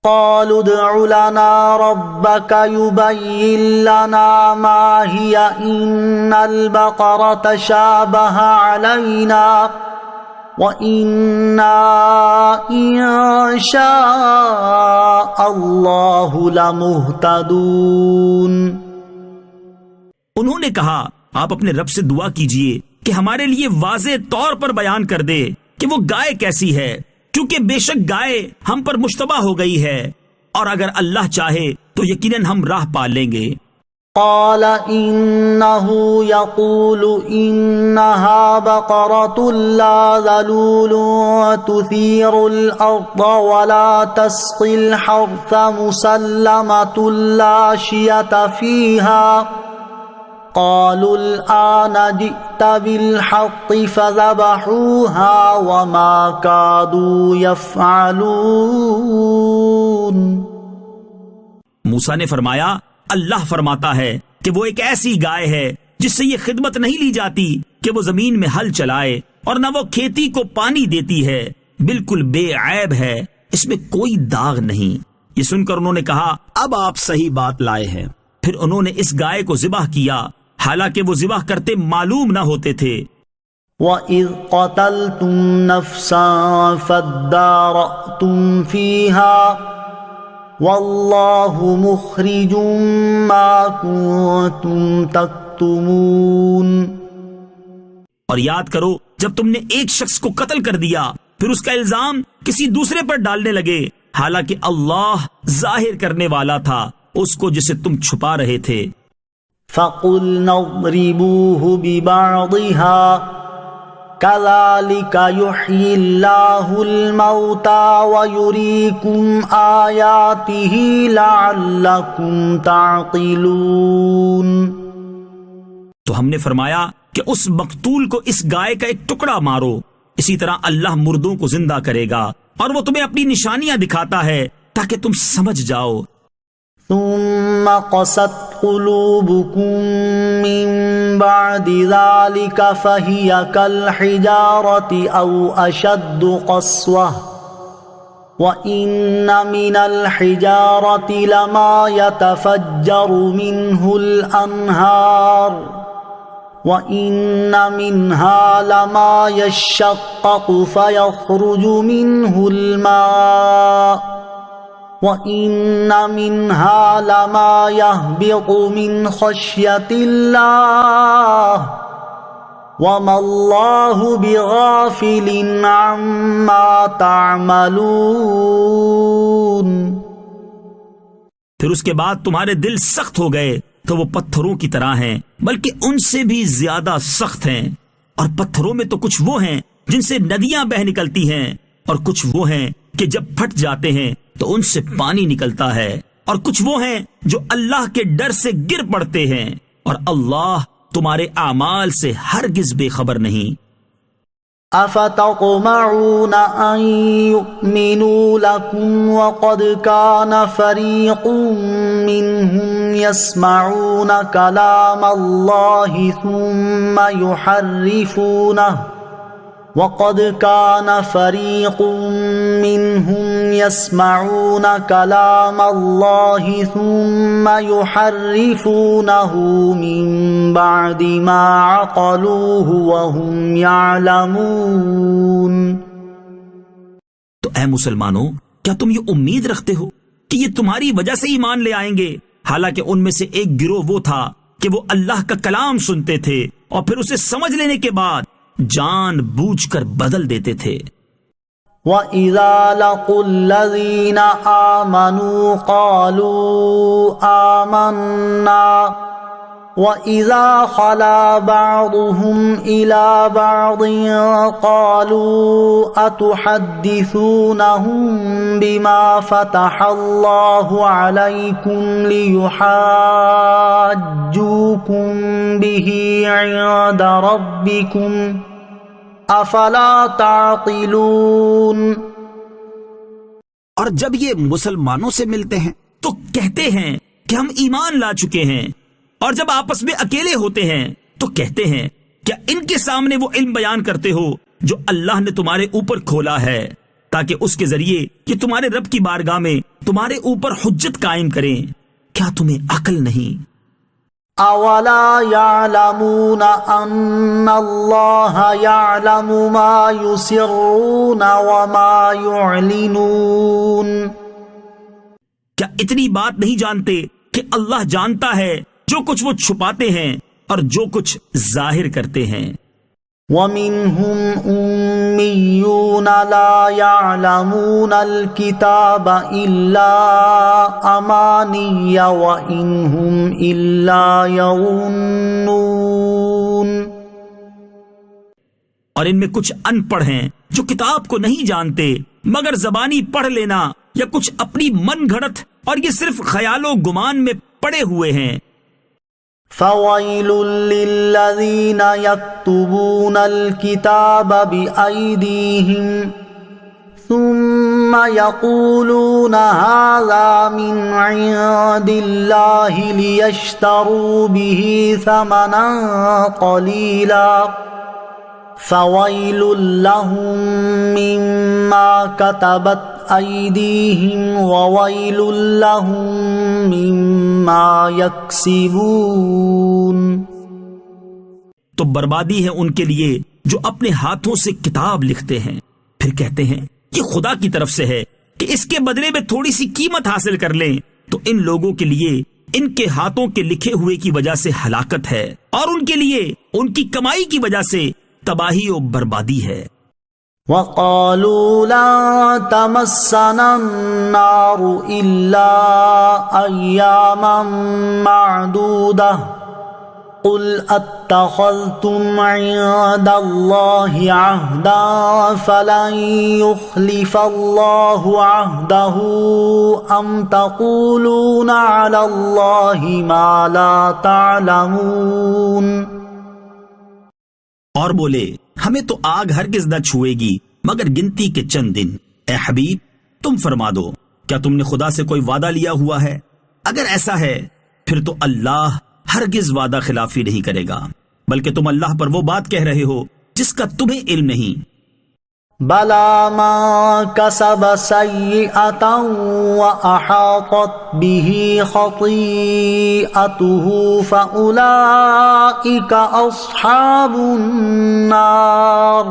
قالوا ادع لنا ربك يبين لنا ما هي إن البقرة شابه علينا وَإِنَّا إِن شَاءَ اللَّهُ لَمُهْتَدُونَ۔ انہوں نے کہا آپ اپنے رب سے دعا کیجئے کہ ہمارے لیے واضح طور پر بیان کر دے کہ وہ گائے کیسی ہے، کیونکہ بے شک گائے ہم پر مشتبہ ہو گئی ہے، اور اگر اللہ چاہے تو یقیناً ہم راہ پا لیں گے۔ قال إنه يقول إنها بقرة لا ذلول تثير الأرض ولا تسقي الحرث مسلمة لا شية فيها قالوا الآن جئت بالحق فذبحوها وما كادوا يفعلون۔ موسیٰ نے فرمایا اللہ فرماتا ہے کہ وہ ایک ایسی گائے ہے جس سے یہ خدمت نہیں لی جاتی کہ وہ زمین میں ہل چلائے اور نہ وہ کھیتی کو پانی دیتی ہے، بالکل بے عیب ہے، اس میں کوئی داغ نہیں۔ یہ سن کر انہوں نے کہا اب آپ صحیح بات لائے ہیں۔ پھر انہوں نے اس گائے کو ذبح کیا، حالانکہ وہ ذبح کرتے معلوم نہ ہوتے تھے۔ وَإِذْ قَتَلْتُمْ نَفْسًا فَادَّارَأْتُمْ فِيهَا وَاللَّهُ مُخْرِجٌ مَا كُنتُمْ تَكْتُمُونَ۔ اور یاد کرو جب تم نے ایک شخص کو قتل کر دیا پھر اس کا الزام کسی دوسرے پر ڈالنے لگے، حالانکہ اللہ ظاہر کرنے والا تھا اس کو جسے تم چھپا رہے تھے۔ فَقُلْنَا اضْرِبُوهُ بِبَعْضِهَا كَذَلِكَ يُحْيِي اللَّهُ الْمَوْتَى وَيُرِيكُمْ آيَاتِهِ لَعَلَّكُمْ تَعْقِلُونَ۔ تو ہم نے فرمایا کہ اس مقتول کو اس گائے کا ایک ٹکڑا مارو، اسی طرح اللہ مردوں کو زندہ کرے گا اور وہ تمہیں اپنی نشانیاں دکھاتا ہے تاکہ تم سمجھ جاؤ۔ ثم قست قلوبكم من بعد ذلك فهي كالحجارة أو أشد قسوة وإن من الحجارة لما يتفجر منه الأنهار وَإِنَّ مِنْهَا لَمَا يَشَّقَّقُ فَيَخْرُجُ مِنْهُ الْمَاءُ وَإِنَّ مِنْهَا لَمَا يَهْبِطُ مِنْ خَشْيَةِ اللَّهِ وَمَا اللَّهُ بِغَافِلٍ عَمَّا تَعْمَلُونَ۔ پھر اس کے بعد تمہارے دل سخت ہو گئے تو وہ پتھروں کی طرح ہیں، بلکہ ان سے بھی زیادہ سخت ہیں، اور پتھروں میں تو کچھ وہ ہیں جن سے ندیاں بہ نکلتی ہیں، اور کچھ وہ ہیں کہ جب پھٹ جاتے ہیں تو ان سے پانی نکلتا ہے، اور کچھ وہ ہیں جو اللہ کے ڈر سے گر پڑتے ہیں، اور اللہ تمہارے اعمال سے ہرگز بے خبر نہیں۔ أَفَتَطْمَعُونَ أَن يُؤْمِنُوا لَكُمْ وَقَدْ كَانَ فَرِيقٌ مِّنْهُمْ يَسْمَعُونَ كَلَامَ اللَّهِ ثُمَّ يُحَرِّفُونَهُ وَقَدْ كَانَ فَرِيقٌ مِّنْهُمْ يَسْمَعُونَ كَلَامَ اللَّهِ ثُمَّ يُحَرِّفُونَهُ مِن بَعْدِ مَا عَقَلُوهُ وَهُمْ يَعْلَمُونَ۔ تو اے مسلمانوں، کیا تم یہ امید رکھتے ہو کہ یہ تمہاری وجہ سے ایمان لے آئیں گے، حالانکہ ان میں سے ایک گروہ وہ تھا کہ وہ اللہ کا کلام سنتے تھے اور پھر اسے سمجھ لینے کے بعد جان بوجھ کر بدل دیتے تھے۔ وَإِذَا لَقُوا الَّذِينَ آمَنُوا قَالُوا آمَنَّا وَإِذَا خَلَا بَعْضُهُمْ إِلَى بَعْضٍ قَالُوا أَتُحَدِّثُونَهُم بِمَا فَتَحَ اللَّهُ عَلَيْكُمْ لِيُحَاجُّوكُم بِهِ عِندَ رَبِّكُمْ أَفَلَا تَعْقِلُونَ۔ اور جب یہ مسلمانوں سے ملتے ہیں تو کہتے ہیں کہ ہم ایمان لا چکے ہیں، اور جب آپس میں اکیلے ہوتے ہیں تو کہتے ہیں کیا ان کے سامنے وہ علم بیان کرتے ہو جو اللہ نے تمہارے اوپر کھولا ہے، تاکہ اس کے ذریعے یہ تمہارے رب کی بارگاہ میں تمہارے اوپر حجت قائم کریں؟ کیا تمہیں عقل نہیں؟ اولا يعلمون ان اللہ يعلم ما يسرون وما يعلنون۔ کیا اتنی بات نہیں جانتے کہ اللہ جانتا ہے جو کچھ وہ چھپاتے ہیں اور جو کچھ ظاہر کرتے ہیں؟ وَمِنْهُمْ أُمِّيُّونَ لَا يَعْلَمُونَ الْكِتَابَ إِلَّا أَمَانِيَّ وَإِنْ هُمْ إِلَّا يَظُنُّونَ۔ اور ان میں کچھ ان پڑھ ہیں جو کتاب کو نہیں جانتے مگر زبانی پڑھ لینا یا کچھ اپنی من گھڑت، اور یہ صرف خیال و گمان میں پڑے ہوئے ہیں۔ فَوَيْلٌ لِّلَّذِينَ يَكْتُبُونَ الْكِتَابَ بِأَيْدِيهِمْ ثُمَّ يقولون هذا من عند الله ليشتروا به ثمنا قليلا فويل لهم مما كتبت أيديهم وويل لهم مما يكسبون. تو بربادی ہے ان کے لیے جو اپنے ہاتھوں سے کتاب لکھتے ہیں پھر کہتے ہیں یہ خدا کی طرف سے ہے کہ اس کے بدلے میں تھوڑی سی قیمت حاصل کر لیں. تو ان لوگوں کے لیے ان کے ہاتھوں کے لکھے ہوئے کی وجہ سے ہلاکت ہے اور ان کے لیے ان کی کمائی کی وجہ سے تباہی و بربادی ہے. وقالوا لن تمسنا النار إلا أياما معدودة قل اتخذتم عند الله عهدا فلن يخلف الله عهده أم تقولون على الله ما لا تعلمون. اور بولے ہمیں تو آگ ہرگز نہ چھوئے گی مگر گنتی کے چند دن. اے حبیب تم فرما دو کیا تم نے خدا سے کوئی وعدہ لیا ہوا ہے؟ اگر ایسا ہے پھر تو اللہ ہرگز وعدہ خلافی نہیں کرے گا بلکہ تم اللہ پر وہ بات کہہ رہے ہو جس کا تمہیں علم نہیں. بلا من كسب سيئة وأحاطت به خطيئته فأولئك أصحاب النار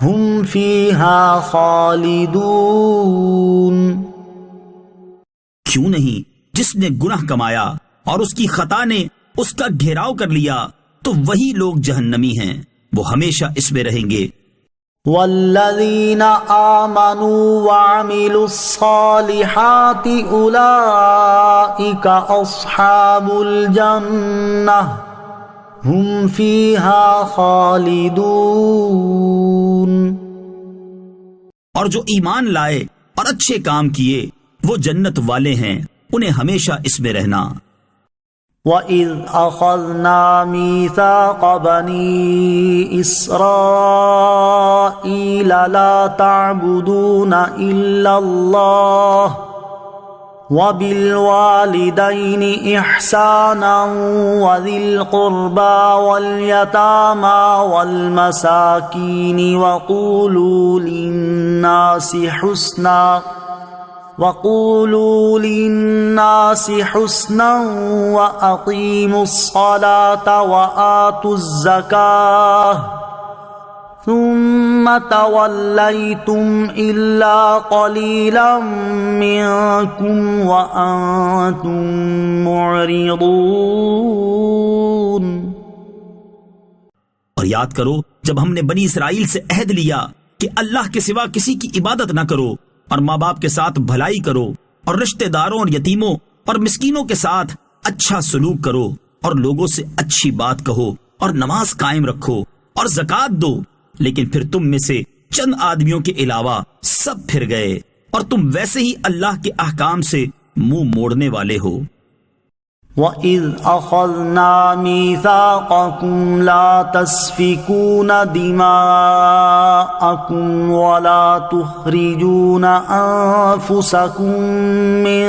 هم فيها خالدون. کیوں نہیں جس نے گناہ کمایا اور اس کی خطا نے اس کا گھیراؤ کر لیا تو وہی لوگ جہنمی ہیں وہ ہمیشہ اس میں رہیں گے. والذین آمنوا وعملوا الصالحات اولئک اصحاب الجنہ ہم فیہا خالدون. اور جو ایمان لائے اور اچھے کام کیے وہ جنت والے ہیں انہیں ہمیشہ اس میں رہنا. وَإِذْ أَخَذْنَا مِيثَاقَ بَنِي إِسْرَائِيلَ لَا تَعْبُدُونَ إِلَّا اللَّهَ وَبِالْوَالِدَيْنِ إِحْسَانًا وَذِي الْقُرْبَى وَالْيَتَامَى وَالْمَسَاكِينِ وَقُولُوا لِلنَّاسِ حُسْنًا وَأَقِيمُوا الصَّلَاةَ وَآتُوا الزَّكَاةَ ثُمَّ تَوَلَّيْتُمْ إِلَّا قَلِيلًا مِّنكُمْ وَأَنتُم مُّعْرِضُونَ. اور یاد کرو جب ہم نے بنی اسرائیل سے عہد لیا کہ اللہ کے سوا کسی کی عبادت نہ کرو اور ماں باپ کے ساتھ بھلائی کرو اور رشتہ داروں اور یتیموں اور مسکینوں کے ساتھ اچھا سلوک کرو اور لوگوں سے اچھی بات کہو اور نماز قائم رکھو اور زکوٰۃ دو. لیکن پھر تم میں سے چند آدمیوں کے علاوہ سب پھر گئے اور تم ویسے ہی اللہ کے احکام سے منہ موڑنے والے ہو. وَإِذْ أَخَذْنَا مِيثَاقَكُمْ لَا تَسْفِكُونَ دِمَاءَكُمْ وَلَا تُخْرِجُونَ أَنفُسَكُمْ مِنْ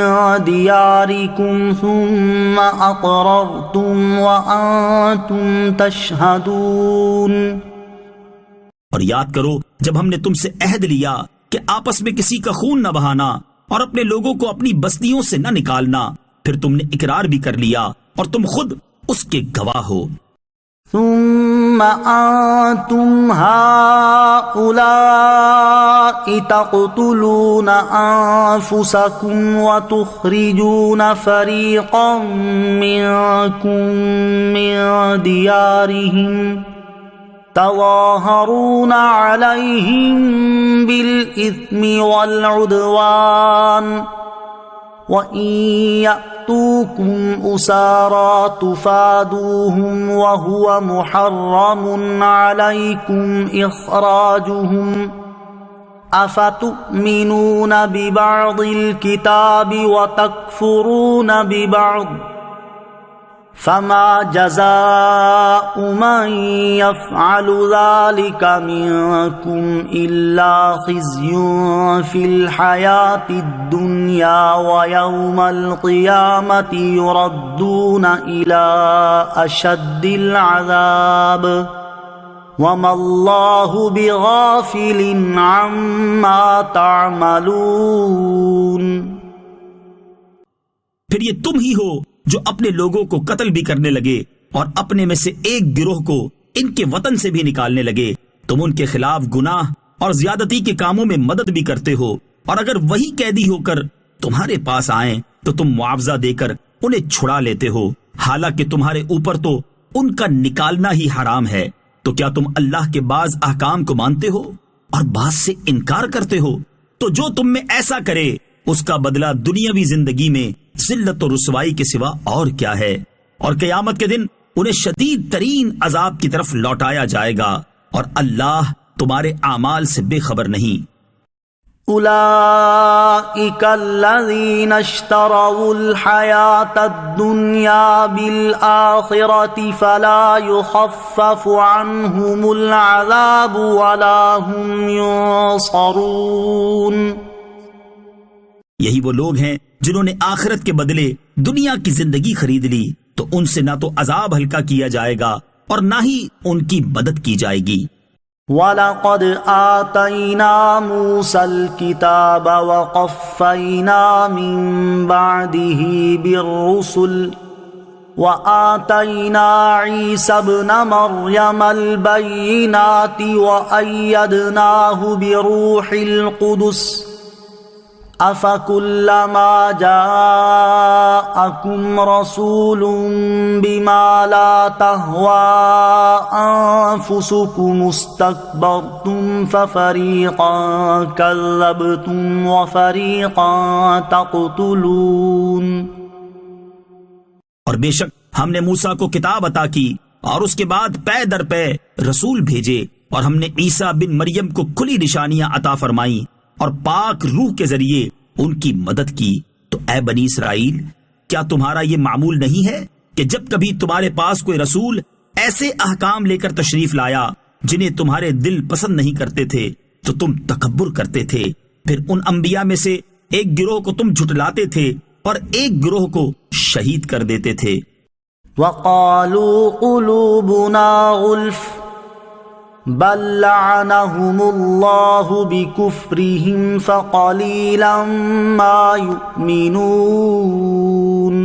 دِيَارِكُمْ ثُمَّ أَقْرَرْتُمْ وَأَنْتُمْ تَشْهَدُونَ. اور یاد کرو جب ہم نے تم سے عہد لیا کہ آپس میں کسی کا خون نہ بہانا اور اپنے لوگوں کو اپنی بستیوں سے نہ نکالنا پھر تم نے اقرار بھی کر لیا اور تم خود اس کے گواہ ہو. ثم أنتم هؤلاء تقتلون أنفسكم وتخرجون فريقا منكم من ديارهم تظاهرون عليهم بالإثم والعدوان وَإِن يَأْتُوكُمْ أُسَارَىٰ تُفَادُوهُمْ وَهُوَ مُحَرَّمٌ عَلَيْكُمْ إِخْرَاجُهُمْ أَفَتُؤْمِنُونَ بِبَعْضِ الْكِتَابِ وَتَكْفُرُونَ بِبَعْضٍ فما جزاء من يفعل ذلك منكم إلا خزي في الحياة الدنيا ويوم القيامة يردون إلى أشد العذاب وما الله بغافل عما تعملون۔ پھر یہ تم ہی ہو جو اپنے لوگوں کو قتل بھی کرنے لگے اور اپنے میں سے ایک گروہ کو ان کے وطن سے بھی نکالنے لگے۔ تم ان کے خلاف گناہ اور زیادتی کے کاموں میں مدد بھی کرتے ہو، اور اگر وہی قیدی ہو کر تمہارے پاس آئیں تو تم معاوضہ دے کر انہیں چھڑا لیتے ہو، حالانکہ تمہارے اوپر تو ان کا نکالنا ہی حرام ہے۔ تو کیا تم اللہ کے بعض احکام کو مانتے ہو اور بعض سے انکار کرتے ہو؟ تو جو تم میں ایسا کرے اس کا بدلہ دنیاوی زندگی میں ذلت و رسوائی کے سوا اور کیا ہے، اور قیامت کے دن انہیں شدید ترین عذاب کی طرف لوٹایا جائے گا، اور اللہ تمہارے اعمال سے بے خبر نہیں۔ أولئك الذين اشتروا الحياة الدنيا بالآخرة فلا يخفف عنهم العذاب ولا هم ينصرون۔ یہی وہ لوگ ہیں جنہوں نے آخرت کے بدلے دنیا کی زندگی خرید لی، تو ان سے نہ تو عذاب ہلکا کیا جائے گا اور نہ ہی ان کی مدد کی جائے گی۔ وَلَقَدْ آتَيْنَا مُوسَى الْكِتَابَ وَقَفَّيْنَا مِن بَعْدِهِ بِالرُّسُلِ وَآتَيْنَا عِيسَى ابْنَ مَرْيَمَ الْبَيِّنَاتِ وَأَيَّدْنَاهُ بِرُوحِ الْقُدُسِ أَفَكُلَّمَا جَاءَكُمْ رَسُولٌ بِمَا لَا تَهْوَىٰ أَنفُسُكُمُ اسْتَكْبَرْتُمْ فَفَرِيقًا كَذَّبْتُمْ وَفَرِيقًا تَقْتُلُونَ۔ اور بے شک ہم نے موسیٰ کو کتاب عطا کی اور اس کے بعد پے در پے رسول بھیجے، اور ہم نے عیسیٰ بن مریم کو کھلی نشانیاں عطا فرمائیں اور پاک روح کے ذریعے ان کی مدد کی۔ تو اے بنی اسرائیل، کیا تمہارا یہ معمول نہیں ہے کہ جب کبھی تمہارے پاس کوئی رسول ایسے احکام لے کر تشریف لایا جنہیں تمہارے دل پسند نہیں کرتے تھے تو تم تکبر کرتے تھے، پھر ان انبیاء میں سے ایک گروہ کو تم جھٹلاتے تھے اور ایک گروہ کو شہید کر دیتے تھے۔ وَقَالُوا قُلُوبُنَا غُلْفٌ بل لعنهم اللہ بکفرہم فقلیلا ما یؤمنون۔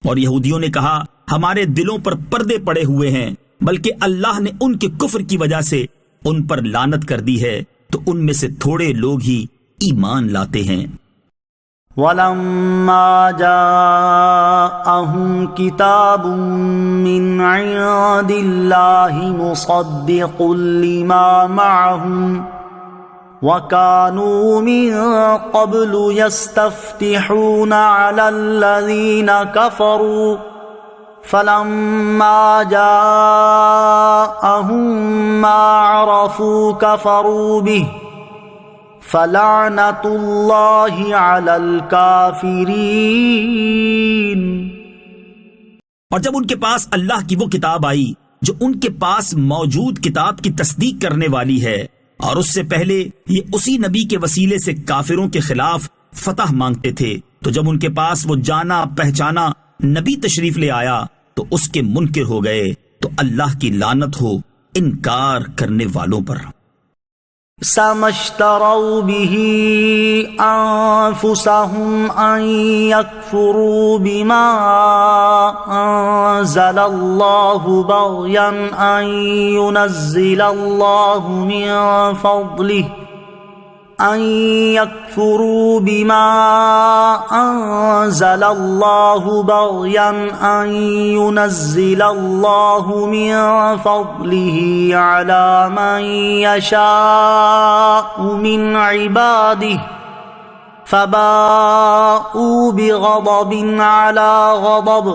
اور یہودیوں نے کہا ہمارے دلوں پر پردے پڑے ہوئے ہیں، بلکہ اللہ نے ان کے کفر کی وجہ سے ان پر لعنت کر دی ہے، تو ان میں سے تھوڑے لوگ ہی ایمان لاتے ہیں۔ وَلَمَّا جَاءَهُمْ كِتَابٌ مِّنْ عِندِ اللَّهِ مُصَدِّقٌ لِّمَا مَعَهُمْ وَكَانُوا مِن قَبْلُ يَسْتَفْتِحُونَ عَلَى الَّذِينَ كَفَرُوا فَلَمَّا جَاءَهُم مَّا عَرَفُوا كَفَرُوا بِهِ فَلَعْنَةُ اللَّهِ عَلَى الْكَافِرِينَ۔ اور جب ان کے پاس اللہ کی وہ کتاب آئی جو ان کے پاس موجود کتاب کی تصدیق کرنے والی ہے، اور اس سے پہلے یہ اسی نبی کے وسیلے سے کافروں کے خلاف فتح مانگتے تھے، تو جب ان کے پاس وہ جانا پہچانا نبی تشریف لے آیا تو اس کے منکر ہو گئے، تو اللہ کی لعنت ہو انکار کرنے والوں پر۔ سَمَشْتَرَوْا بِهِ أَنفُسَهُمْ أَن يَكْفُرُوا بِمَا أَنزَلَ اللَّهُ بَغْيًا أَن يُنَزِّلَ اللَّهُ مِن فَضْلِهِ أَن يَكْفُرُوا بِمَا أَنزَلَ اللَّهُ بَغْيًا أَن يُنَزِّلَ اللَّهُ مِن فَضْلِهِ عَلَى مَن يَشَاءُ مِنْ عِبَادِهِ فَبَاءُوا بِغَضَبٍ عَلَى غَضَبٍ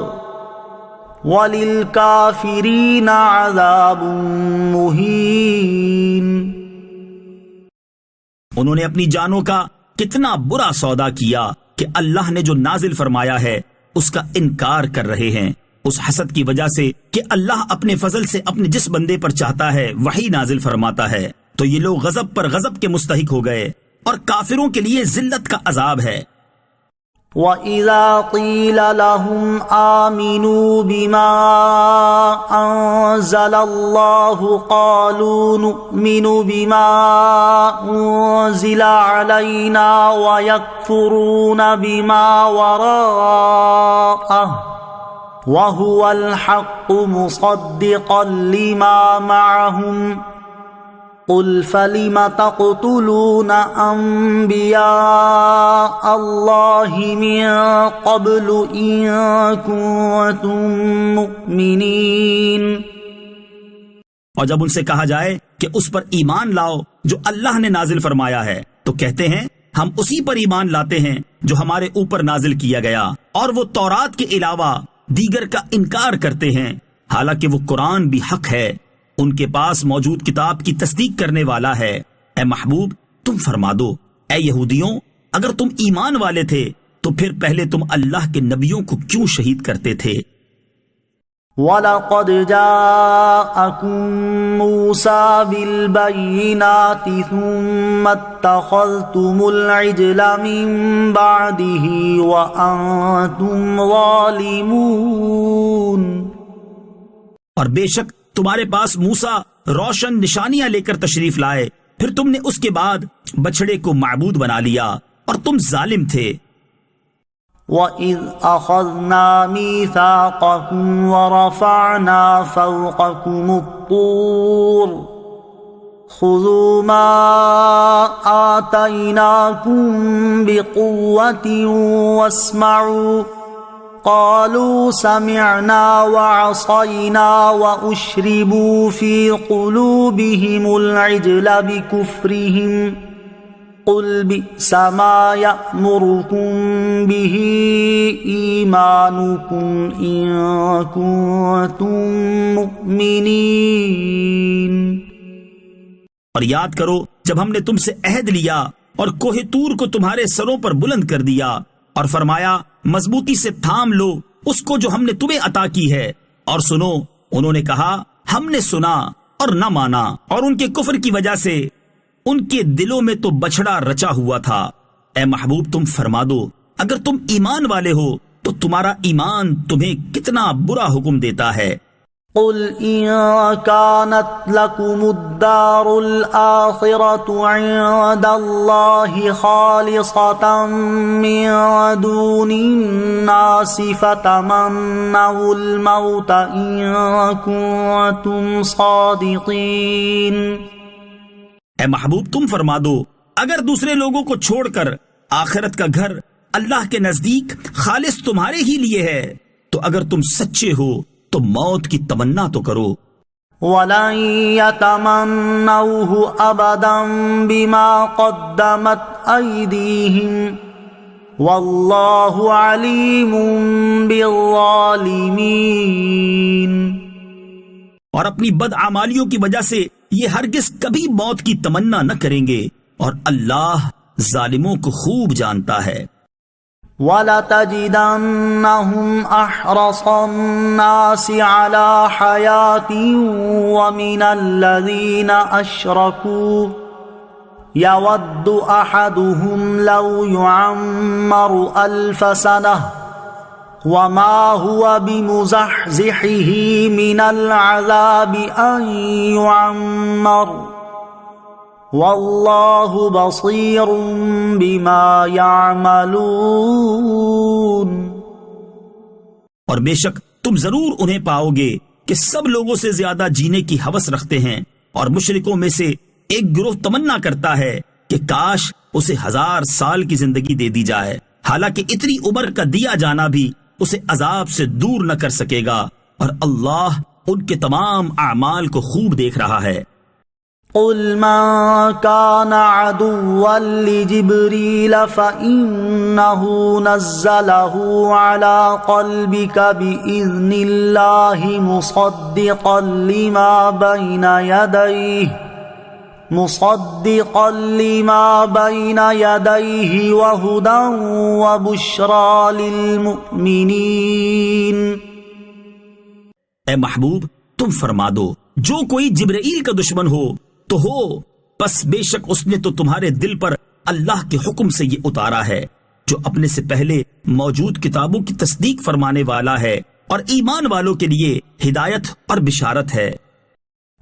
وَلِلْكَافِرِينَ عَذَابٌ مُهِينٌ۔ انہوں نے اپنی جانوں کا کتنا برا سودا کیا کہ اللہ نے جو نازل فرمایا ہے اس کا انکار کر رہے ہیں، اس حسد کی وجہ سے کہ اللہ اپنے فضل سے اپنے جس بندے پر چاہتا ہے وہی نازل فرماتا ہے، تو یہ لوگ غضب پر غضب کے مستحق ہو گئے، اور کافروں کے لیے ذلت کا عذاب ہے۔ وَإِذَا قِيلَ لَهُمْ آمِنُوا بِمَا أَنزَلَ اللَّهُ قَالُوا نُؤْمِنُ بِمَا أُنزِلَ عَلَيْنَا وَيَكْفُرُونَ بِمَا وَرَاءَهُ وَهُوَ الْحَقُّ مُصَدِّقًا لِمَا مَعَهُمْ قُلْ فَلِمَ تَقْتُلُونَ أَنبِيَاءَ اللَّهِ مِن قَبْلُ إِن كُنتُم مُّؤْمِنِينَ۔ اور جب ان سے کہا جائے کہ اس پر ایمان لاؤ جو اللہ نے نازل فرمایا ہے، تو کہتے ہیں ہم اسی پر ایمان لاتے ہیں جو ہمارے اوپر نازل کیا گیا، اور وہ تورات کے علاوہ دیگر کا انکار کرتے ہیں، حالانکہ وہ قرآن بھی حق ہے، ان کے پاس موجود کتاب کی تصدیق کرنے والا ہے۔ اے محبوب تم فرما دو، اے یہودیوں اگر تم ایمان والے تھے تو پھر پہلے تم اللہ کے نبیوں کو کیوں شہید کرتے تھے؟ وَلَقَدْ جَاءَكُم مُّوسَىٰ بِالْبَيِّنَاتِ ثُمَّ اتَّخَذْتُمُ الْعِجْلَ مِن بَعْدِهِ وَأَنتُمْ ظَالِمُونَ۔ اور بے شک تمہارے پاس موسیٰ روشن نشانیاں لے کر تشریف لائے، پھر تم نے اس کے بعد بچڑے کو معبود بنا لیا اور تم ظالم تھے۔ وَإِذْ أَخَذْنَا مِيثَاقَكُمْ وَرَفَعْنَا فَوْقَكُمُ الطُّورَ خُذُوا مَا آتَيْنَاكُمْ بِقُوَّةٍ وَاسْمَعُوا قَالُوا سَمِعْنَا وَعَصَيْنَا وَأُشْرِبُوا فِي قُلُوبِهِمُ الْعِجْلَ بِكُفْرِهِمْ قُلْ بِئْسَ مَا يَأْمُرُكُمْ بِهِ إِيمَانُكُمْ إِن كُنتُم مُّؤْمِنِينَ۔ اور یاد کرو جب ہم نے تم سے عہد لیا اور کوہ طور کو تمہارے سروں پر بلند کر دیا اور فرمایا مضبوطی سے تھام لو اس کو جو ہم نے تمہیں عطا کی ہے، اور سنو، انہوں نے کہا ہم نے سنا اور نہ مانا، اور ان کے کفر کی وجہ سے ان کے دلوں میں تو بچڑا رچا ہوا تھا۔ اے محبوب تم فرما دو اگر تم ایمان والے ہو تو تمہارا ایمان تمہیں کتنا برا حکم دیتا ہے۔ قُلْ إِن كَانَتْ لَكُمُ الدَّارُ الْآخِرَةُ عِندَ اللَّهِ خَالِصَةً مِّن دُونِ النَّاسِ فَتَمَنَّوُا الْمَوْتَ إِن كُنتُمْ صَادِقِينَ۔ اے محبوب تم فرما دو اگر دوسرے لوگوں کو چھوڑ کر آخرت کا گھر اللہ کے نزدیک خالص تمہارے ہی لیے ہے تو اگر تم سچے ہو تو موت کی تمنا تو کرو۔ وَلَن يَتَمَنَّوْهُ أَبَدًا بِمَا قَدَّمَتْ أَيْدِيهِمْ وَاللَّهُ عَلِيمٌ بِالظَّالِمِينَ۔ اور اپنی بدعمالیوں کی وجہ سے یہ ہرگز کبھی موت کی تمنا نہ کریں گے، اور اللہ ظالموں کو خوب جانتا ہے۔ وَلَتَجِدَنَّهُمْ أَحْرَصَ النَّاسِ عَلَى حَيَاةٍ وَمِنَ الَّذِينَ أَشْرَكُوا يَوَدُّ أَحَدُهُمْ لَوْ يُعَمَّرُ أَلْفَ سَنَةٍ وَمَا هُوَ بِمُزَحْزِحِهِ مِنَ الْعَذَابِ أَن يُعَمَّرَ وَاللَّهُ بَصِيرٌ بِمَا يَعْمَلُونَ۔ اور بے شک تم ضرور انہیں پاؤ گے کہ سب لوگوں سے زیادہ جینے کی ہوس رکھتے ہیں، اور مشرکوں میں سے ایک گروہ تمنا کرتا ہے کہ کاش اسے 1000 سال کی زندگی دے دی جائے، حالانکہ اتنی عمر کا دیا جانا بھی اسے عذاب سے دور نہ کر سکے گا، اور اللہ ان کے تمام اعمال کو خوب دیکھ رہا ہے۔ قُلْ مَن كَانَ عَدُوًّا لِجِبْرِيلَ فَإِنَّهُ نَزَّلَهُ عَلَى قَلْبِكَ بِإِذْنِ اللَّهِ مُصَدِّقًا لِمَا بَيْنَ يَدَيْهِ مصدقا لما بين يديه وهدى وبشرى للمؤمنين۔ اے محبوب تم فرما دو جو کوئی جبرائیل کا دشمن ہو تو ہو، پس بے شک اس نے تو تمہارے دل پر اللہ کے حکم سے یہ اتارا ہے جو اپنے سے پہلے موجود کتابوں کی تصدیق فرمانے والا ہے اور ایمان والوں کے لیے ہدایت اور بشارت ہے۔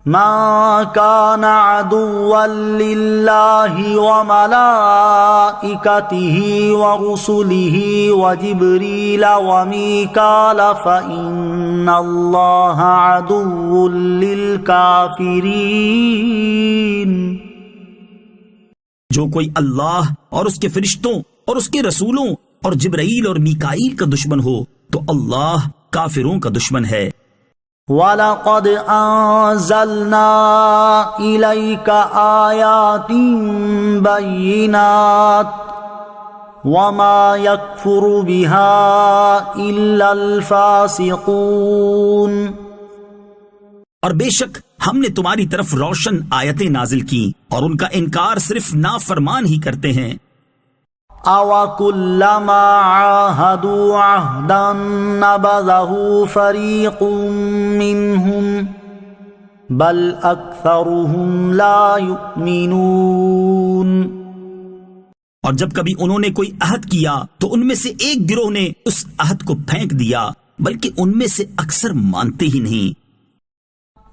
ما كان عدوا لله وملائكته ورسله وجبريل وميكال فإن الله عدو للكافرين۔ جو کوئی اللہ اور اس کے فرشتوں اور اس کے رسولوں اور جبرائیل اور میکائیل کا دشمن ہو تو اللہ کافروں کا دشمن ہے۔ وَلَقَدْ أَنزَلْنَا إِلَيْكَ آيَاتٍ بَيِّنَاتٍ وَمَا يَكْفُرُ بِهَا إِلَّا الْفَاسِقُونَ۔ اور بے شک ہم نے تمہاری طرف روشن آیتیں نازل کی اور ان کا انکار صرف نافرمان ہی کرتے ہیں۔ أَوَكُلَّمَا عَاهَدُوا عَهْدًا نَبَذَهُ فَرِيقٌ مِّنْهُمْ بَلْ أَكْثَرُهُمْ لَا يُؤْمِنُونَ۔ اور جب کبھی انہوں نے کوئی عہد کیا تو ان میں سے ایک گروہ نے اس عہد کو پھینک دیا، بلکہ ان میں سے اکثر مانتے ہی نہیں۔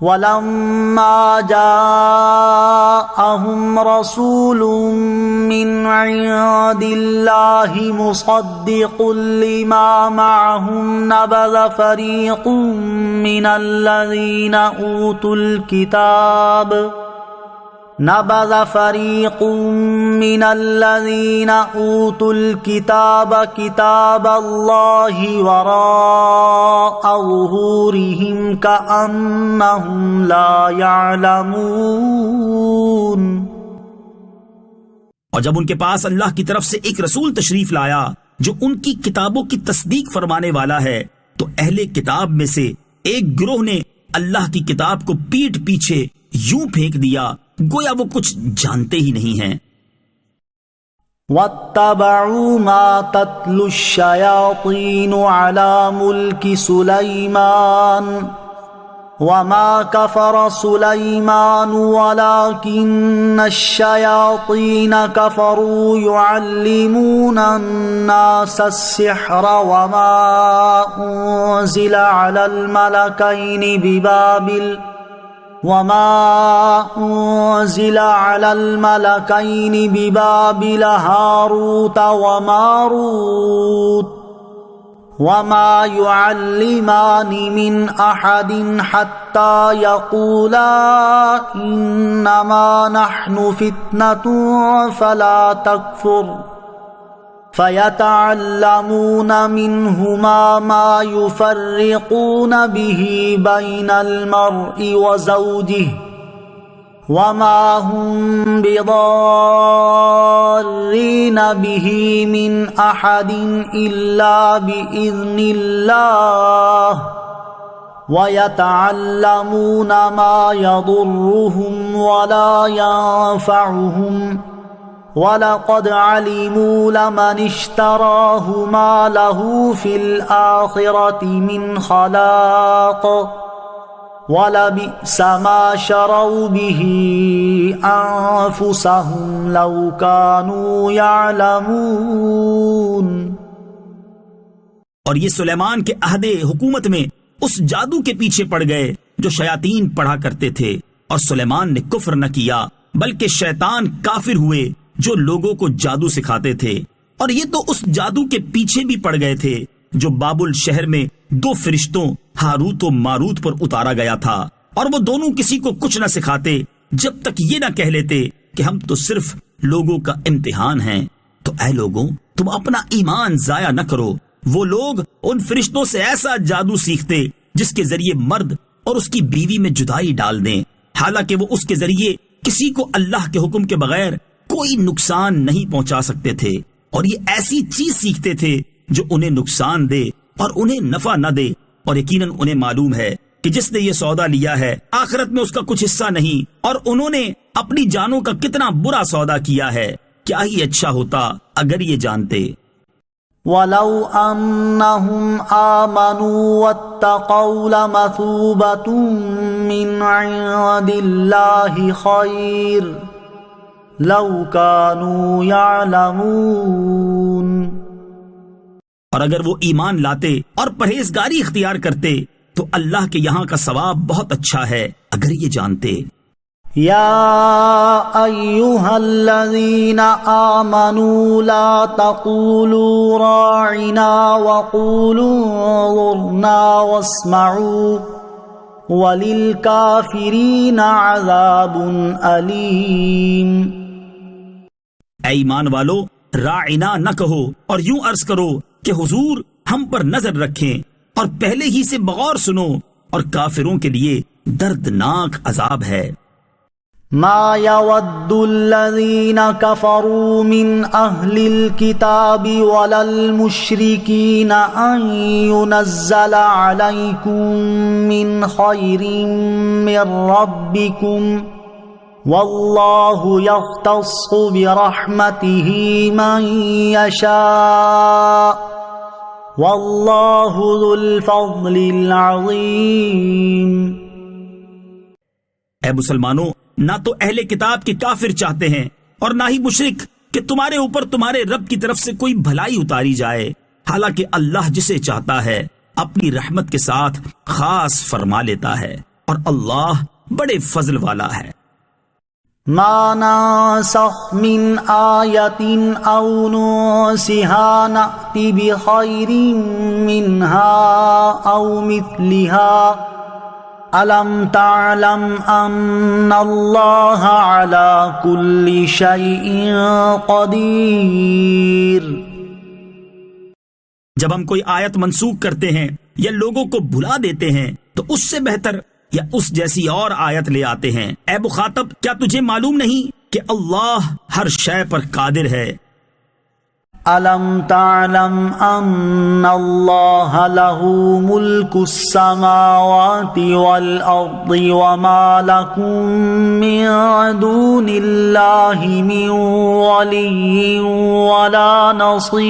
وَلَمَّا جَاءَهُمْ رَسُولٌ مِّنْ عِندِ اللَّهِ مُصَدِّقٌ لِّمَا مَعَهُمْ نَبَذَ فَرِيقٌ مِّنَ الَّذِينَ أُوتُوا الْكِتَابَ كِتَابَ اللَّهِ وَرَاءَ ظُهُورِهِمْ كَأَنَّهُمْ لَا يَعْلَمُونَ۔ اور جب ان کے پاس اللہ کی طرف سے ایک رسول تشریف لایا جو ان کی کتابوں کی تصدیق فرمانے والا ہے تو اہل کتاب میں سے ایک گروہ نے اللہ کی کتاب کو پیٹھ پیچھے یوں پھینک دیا گویا وہ کچھ جانتے ہی نہیں ہیں۔ وَاتَّبَعُوا مَا تَتْلُو الشَّيَاطِينُ عَلَى مُلْكِ سُلَيْمَانَ وَمَا كَفَرَ سُلَيْمَانُ وَلَكِنَّ الشَّيَاطِينَ كَفَرُوا يُعَلِّمُونَ النَّاسَ السِّحْرَ وَمَا أُنزِلَ عَلَى الملكين ببابل هاروت وماروت وما يعلمان من أحد حتى يقولا إنما نحن فتنة فلا تكفر فيتعلمون منهما ما يفرقون به بين المرء وزوجه وما هم بضارين به من أحد إلا بإذن الله ويتعلمون ما يضرهم ولا ينفعهم وَلَقَدْ عَلِمُوا لَمَنِ اشْتَرَاهُ مَا لَهُ فِي الْآخِرَةِ مِنْ خَلَاقٍ وَلَبِئْسَ مَا شَرَوْا بِهِ أَنفُسَهُمْ لَوْ كَانُوا يَعْلَمُونَ۔ اور یہ سلیمان کے عہد حکومت میں اس جادو کے پیچھے پڑ گئے جو شیاطین پڑھا کرتے تھے، اور سلیمان نے کفر نہ کیا بلکہ شیطان کافر ہوئے جو لوگوں کو جادو سکھاتے تھے، اور یہ تو اس جادو کے پیچھے بھی پڑ گئے تھے جو بابل شہر میں دو فرشتوں ہاروت و ماروت پر اتارا گیا تھا، اور وہ دونوں کسی کو کچھ نہ سکھاتے جب تک یہ نہ کہہ لیتے کہ ہم تو صرف لوگوں کا امتحان ہیں۔ تو اے لوگوں، تم اپنا ایمان ضائع نہ کرو۔ وہ لوگ ان فرشتوں سے ایسا جادو سیکھتے جس کے ذریعے مرد اور اس کی بیوی میں جدائی ڈال دیں، حالانکہ وہ اس کے ذریعے کسی کو اللہ کے حکم کے بغیر کوئی نقصان نہیں پہنچا سکتے تھے، اور یہ ایسی چیز سیکھتے تھے جو انہیں نقصان دے اور انہیں نفع نہ دے، اور یقیناً انہیں معلوم ہے کہ جس نے یہ سودا لیا ہے آخرت میں اس کا کچھ حصہ نہیں، اور انہوں نے اپنی جانوں کا کتنا برا سودا کیا ہے، کیا ہی اچھا ہوتا اگر یہ جانتے۔ وَلَوْ أَنَّهُمْ آمَنُوا وَاتَّقَوْا لَمَثُوبَةٌ مِّنْ عِندِ اللَّهِ خَيْرٌ لَوْ كَانُوا يَعْلَمُونَ۔ اور اگر وہ ایمان لاتے اور پرہیزگاری اختیار کرتے تو اللہ کے یہاں کا ثواب بہت اچھا ہے اگر یہ جانتے۔ یا ایھا الذین آمنوا لا تقولوا راعنا وقولوا انظرنا واسمعوا وللکافرین عذاب علیم۔ اے ایمان والو، راعنا نہ کہو اور یوں عرض کرو کہ حضور ہم پر نظر رکھیں، اور پہلے ہی سے بغور سنو، اور کافروں کے لیے دردناک عذاب ہے۔ ما يود الذين كفروا من أهل الكتاب ولا المشركين أن ينزل عليكم من خير من ربكم والله يختص برحمته من يشاء والله ذو الفضل العظيم۔ اے مسلمانوں، نہ تو اہل کتاب کے کافر چاہتے ہیں اور نہ ہی مشرک کہ تمہارے اوپر تمہارے رب کی طرف سے کوئی بھلائی اتاری جائے، حالانکہ اللہ جسے چاہتا ہے اپنی رحمت کے ساتھ خاص فرما لیتا ہے، اور اللہ بڑے فضل والا ہے۔ ما ننسخ من آیت او ننسها نأت بخیر منها او مثلها أَلَمْ تَعْلَمْ أَنَّ اللَّهَ عَلَى كُلِّ شَيْءٍ قَدِيرٌ۔ جب ہم کوئی آیت منسوخ کرتے ہیں یا لوگوں کو بھلا دیتے ہیں تو اس سے بہتر یا اس جیسی اور آیت لے آتے ہیں۔ اے مخاطب، کیا تجھے معلوم نہیں کہ اللہ ہر شے پر قادر ہے؟ أَلَمْ تَعْلَمْ أَنَّ اللَّهَ لَهُ مُلْكُ السَّمَاوَاتِ وَالْأَرْضِ وَمَا لَكُم مِّن دُونِ اللَّهِ مِن وَلِيٍّ وَلَا نَصِيرٍ۔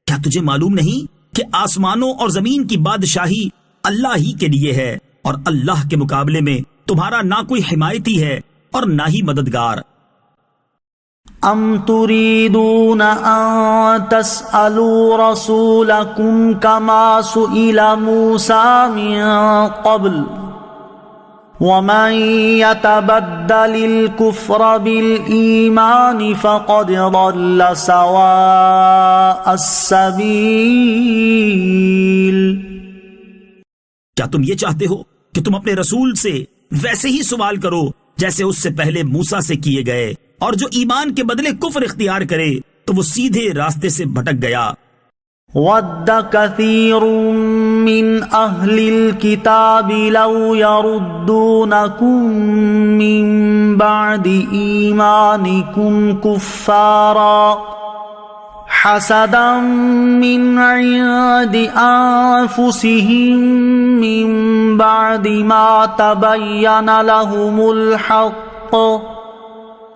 کیا تجھے معلوم نہیں کہ آسمانوں اور زمین کی بادشاہی اللہ ہی کے لیے ہے، اور اللہ کے مقابلے میں تمہارا نہ کوئی حمایتی ہے اور نہ ہی مددگار۔ ام تريدون ان تسألوا رسولكم كما سئل موسى من قبل ومن يتبدل الكفر بالإيمان فقد ضل سواء السبيل۔ کیا تم یہ چاہتے ہو کہ تم اپنے رسول سے ویسے ہی سوال کرو جیسے اس سے پہلے موسیٰ سے کیے گئے، اور جو ایمان کے بدلے کفر اختیار کرے تو وہ سیدھے راستے سے بھٹک گیا۔ وَدَّ كَثِيرٌ مِّنْ أَهْلِ الْكِتَابِ لَوْ يَرُدُّونَكُم مِّن بَعْدِ إِيمَانِكُمْ كُفَّارًا حَسَدًا مِّنْ عِندِ أَنفُسِهِم مِّن بَعْدِ مَا تَبَيَّنَ لَهُمُ الْحَقُّ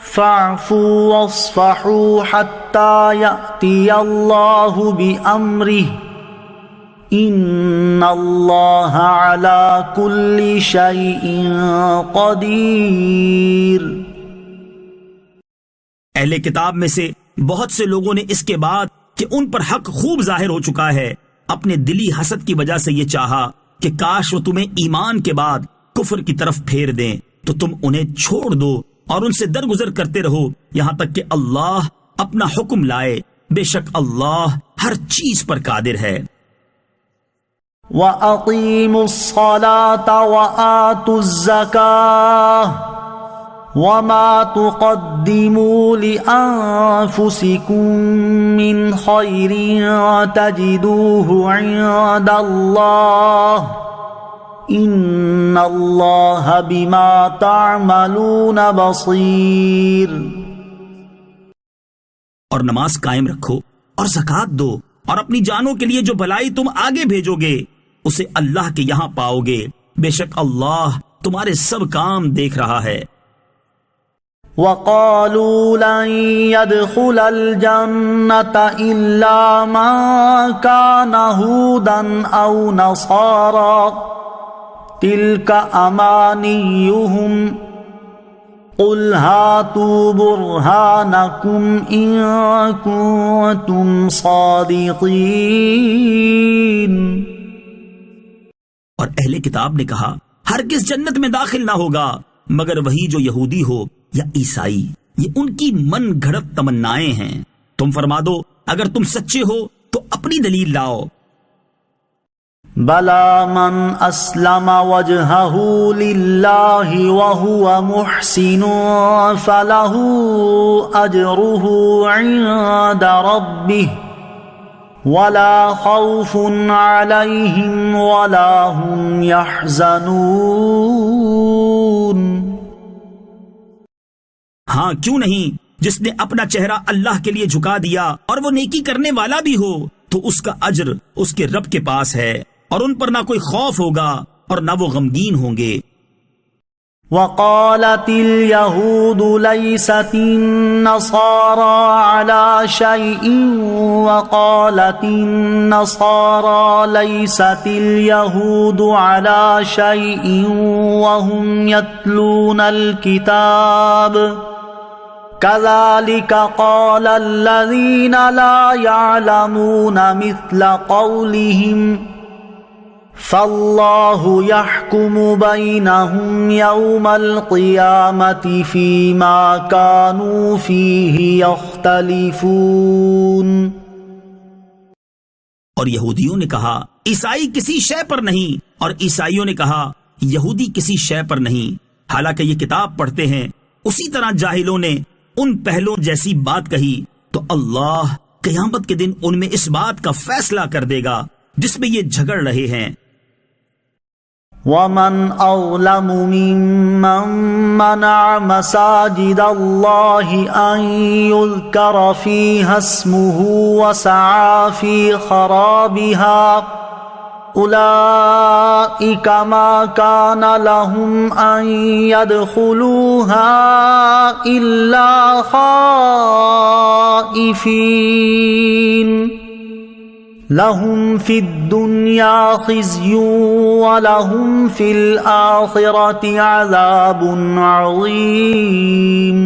فَاعْفُوا وَاصْفَحُوا حَتَّى يَأْتِيَ اللَّهُ بِأَمْرِهِ إِنَّ اللَّهَ عَلَى كُلِّ شَيْءٍ قَدِيرٌ۔ اہل کتاب میں سے بہت سے لوگوں نے اس کے بعد کہ ان پر حق خوب ظاہر ہو چکا ہے، اپنے دلی حسد کی وجہ سے یہ چاہا کہ کاش وہ تمہیں ایمان کے بعد کفر کی طرف پھیر دیں، تو تم انہیں چھوڑ دو اور ان سے درگزر کرتے رہو یہاں تک کہ اللہ اپنا حکم لائے، بے شک اللہ ہر چیز پر قادر ہے۔ وَأَقِيمُوا الصَّلَاةَ وَآتُوا الزَّكَاةَ وَمَا تُقَدِّمُوا لِأَنفُسِكُم مِّنْ خَيْرٍ تَجِدُوهُ عِندَ اللَّهِ ان اللہ بما تعملون بصیر۔ اور نماز قائم رکھو اور زکوٰۃ دو، اور اپنی جانوں کے لیے جو بھلائی تم آگے بھیجو گے اسے اللہ کے یہاں پاؤ گے، بے شک اللہ تمہارے سب کام دیکھ رہا ہے۔ وقالوا لن يدخل الجنة إلا من كان هودا أو نصارى تلك أمانيهم قل هاتوا برهانكم إن كنتم صادقين۔ اور اہل کتاب نے کہا ہرگز جنت میں داخل نہ ہوگا مگر وہی جو یہودی ہو یا عیسائی، یہ ان کی من گھڑت تمنائیں ہیں۔ تم فرما دو اگر تم سچے ہو تو اپنی دلیل لاؤ۔ بلا من اسلم وجهه لله وهو محسن فله اجره عند ربه ولا خوف عليهم ولا هم يحزنون۔ ہاں کیوں نہیں، جس نے اپنا چہرہ اللہ کے لیے جھکا دیا اور وہ نیکی کرنے والا بھی ہو تو اس کا اجر اس کے رب کے پاس ہے، اور ان پر نہ کوئی خوف ہوگا اور نہ وہ غمگین ہوں گے۔ وقالت اليهود ليست النصارى على شيء وقالت النصارى ليست اليهود على شيء وهم يتلون الكتاب كذلك قال الذين لا يعلمون مثل قولهم فاللہ یحکم بینہم یوم القیامۃ فیما کانوا فیہ یختلفون۔ اور یہودیوں نے کہا عیسائی کسی شے پر نہیں، اور عیسائیوں نے کہا یہودی کسی شے پر نہیں، حالانکہ یہ کتاب پڑھتے ہیں۔ اسی طرح جاہلوں نے ان پہلوں جیسی بات کہی تو اللہ قیامت کے دن ان میں اس بات کا فیصلہ کر دے گا جس میں یہ جھگڑ رہے ہیں۔ ومن اظلم ممن منع مساجد اللہ ان یذکر فیہا اسمہ وسعى فی خرابها اولئک ما کان لهم ان يدخلوها الا خائفین لهم في الدنيا خزي ولهم في الآخرة عذاب عظيم۔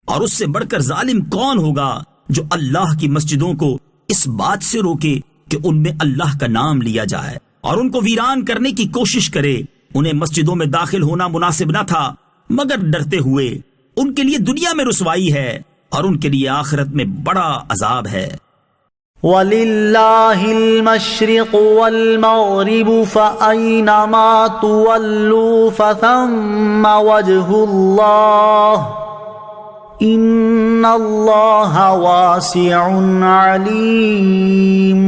اور اس سے بڑھ کر ظالم کون ہوگا جو اللہ کی مسجدوں کو اس بات سے روکے کہ ان میں اللہ کا نام لیا جائے اور ان کو ویران کرنے کی کوشش کرے۔ انہیں مسجدوں میں داخل ہونا مناسب نہ تھا مگر ڈرتے ہوئے، ان کے لیے دنیا میں رسوائی ہے اور ان کے لیے آخرت میں بڑا عذاب ہے۔ وَلِلَّهِ الْمَشْرِقُ وَالْمَغْرِبُ فَأَيْنَمَا تُوَلُّوا فَثَمَّ وَجْهُ اللَّهِ إِنَّ اللَّهَ وَاسِعٌ عَلِيمٌ۔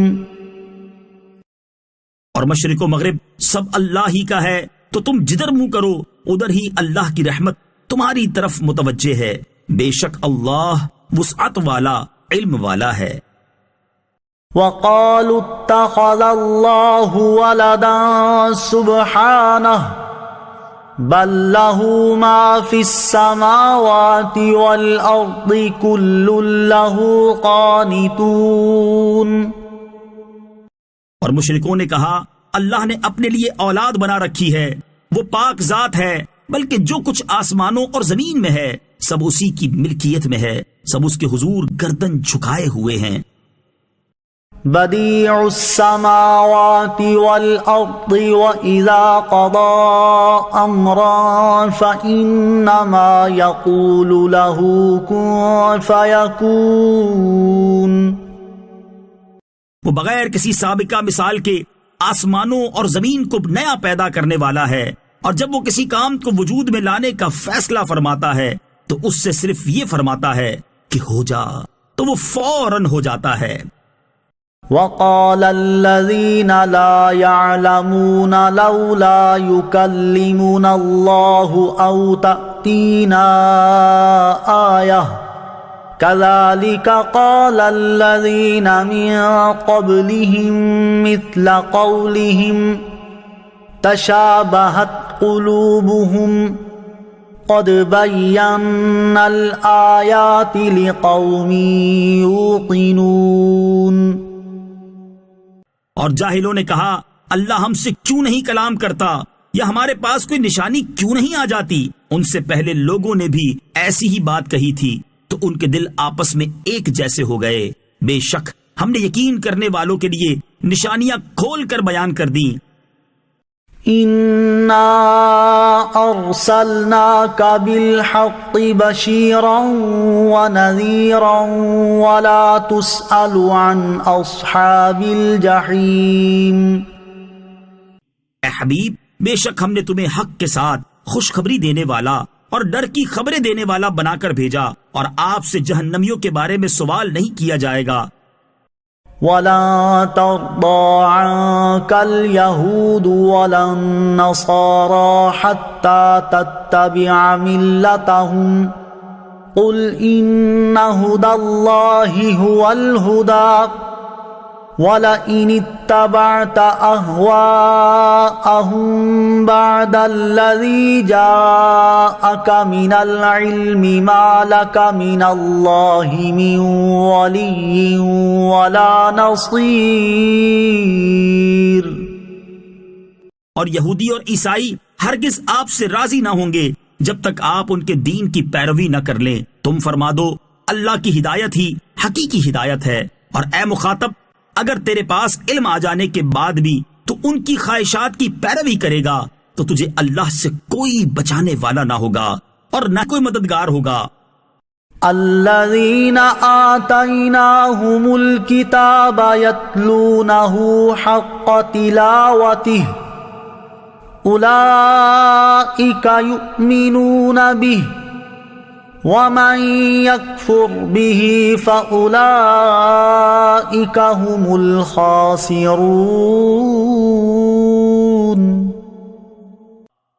اور مشرق و مغرب سب اللہ ہی کا ہے، تو تم جدھر منہ کرو ادھر ہی اللہ کی رحمت تمہاری طرف متوجہ ہے، بے شک اللہ وسعت والا علم والا ہے۔ وقالوا اتخذ الله ولدا سبحانه بل له ما في السماوات والأرض كل له قانتون۔ اور مشرکوں نے کہا اللہ نے اپنے لیے اولاد بنا رکھی ہے، وہ پاک ذات ہے، بلکہ جو کچھ آسمانوں اور زمین میں ہے سب اسی کی ملکیت میں ہے، سب اس کے حضور گردن جھکائے ہوئے ہیں۔ بدیع السماوات والارض واذا قضى امرا فانما يقول له كن فيكون۔ وہ بغیر کسی سابقہ مثال کے آسمانوں اور زمین کو نیا پیدا کرنے والا ہے، اور جب وہ کسی کام کو وجود میں لانے کا فیصلہ فرماتا ہے تو اس سے صرف یہ فرماتا ہے کہ ہو جا، تو وہ فوراً ہو جاتا ہے۔ وقال الذين لا يعلمون لولا يكلمنا الله أو تأتينا آية كذلك قال الذين من قبلهم مثل قولهم تشابهت قلوبهم قد بينا الآيات لقوم يوقنون۔ اور جاہلوں نے کہا اللہ ہم سے کیوں نہیں کلام کرتا، یا ہمارے پاس کوئی نشانی کیوں نہیں آ جاتی؟ ان سے پہلے لوگوں نے بھی ایسی ہی بات کہی تھی، تو ان کے دل آپس میں ایک جیسے ہو گئے۔ بے شک ہم نے یقین کرنے والوں کے لیے نشانیاں کھول کر بیان کر دیں۔ انا ارسلناک بالحق بشیرا ونذیرا ولا تسأل عن اصحاب الجحیم۔ اے حبیب، بے شک ہم نے تمہیں حق کے ساتھ خوشخبری دینے والا اور ڈر کی خبریں دینے والا بنا کر بھیجا، اور آپ سے جہنمیوں کے بارے میں سوال نہیں کیا جائے گا۔ وَلَن تَرْضَىٰ عَنكَ الْيَهُودُ وَلَا النَّصَارَىٰ حَتَّىٰ تَتَّبِعَ مِلَّتَهُمْ قُلْ إِنَّ هُدَى اللَّهِ هُوَ الْهُدَىٰ وَلَئِنِ اتَّبَعْتَ أَهْوَاءَهُم بَعْدَ الَّذِي جَاءَكَ مِنَ الْعِلْمِ مَا لَكَ مِنَ اللَّهِ مِن وَلِيٍّ وَلَا نَصِيرٍ۔ اور یہودی اور عیسائی ہرگز آپ سے راضی نہ ہوں گے جب تک آپ ان کے دین کی پیروی نہ کر لیں۔ تم فرما دو اللہ کی ہدایت ہی حقیقی ہدایت ہے، اور اے مخاطب اگر تیرے پاس علم آ جانے کے بعد بھی تو ان کی خواہشات کی پیروی کرے گا تو تجھے اللہ سے کوئی بچانے والا نہ ہوگا اور نہ کوئی مددگار ہوگا۔ الذین آتیناہم الکتاب یتلونہ حق تلاوتہ اولئک یؤمنون بہ وَمَن يَكْفُرْ بِهِ فَأُولَئِكَ هُمُ الْخَاسِرُونَ۔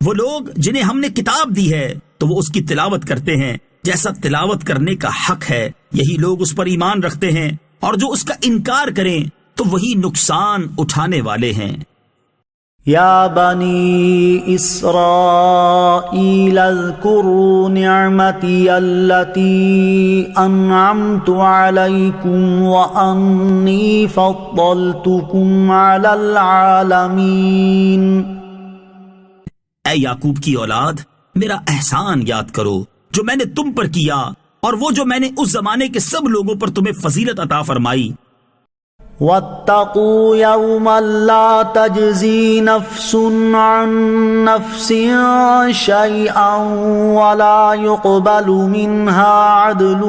وہ لوگ جنہیں ہم نے کتاب دی ہے تو وہ اس کی تلاوت کرتے ہیں جیسا تلاوت کرنے کا حق ہے، یہی لوگ اس پر ایمان رکھتے ہیں، اور جو اس کا انکار کریں تو وہی نقصان اٹھانے والے ہیں۔ یا بنی اسرائیل اذکروا نعمتی التي انعمت علیکم وانی فضلتکم علی العالمین۔ اے یعقوب کی اولاد، میرا احسان یاد کرو جو میں نے تم پر کیا، اور وہ جو میں نے اس زمانے کے سب لوگوں پر تمہیں فضیلت عطا فرمائی۔ واتقوا يوما لا تجزي نفس عن نفس شيئا ولا يقبل منها عدل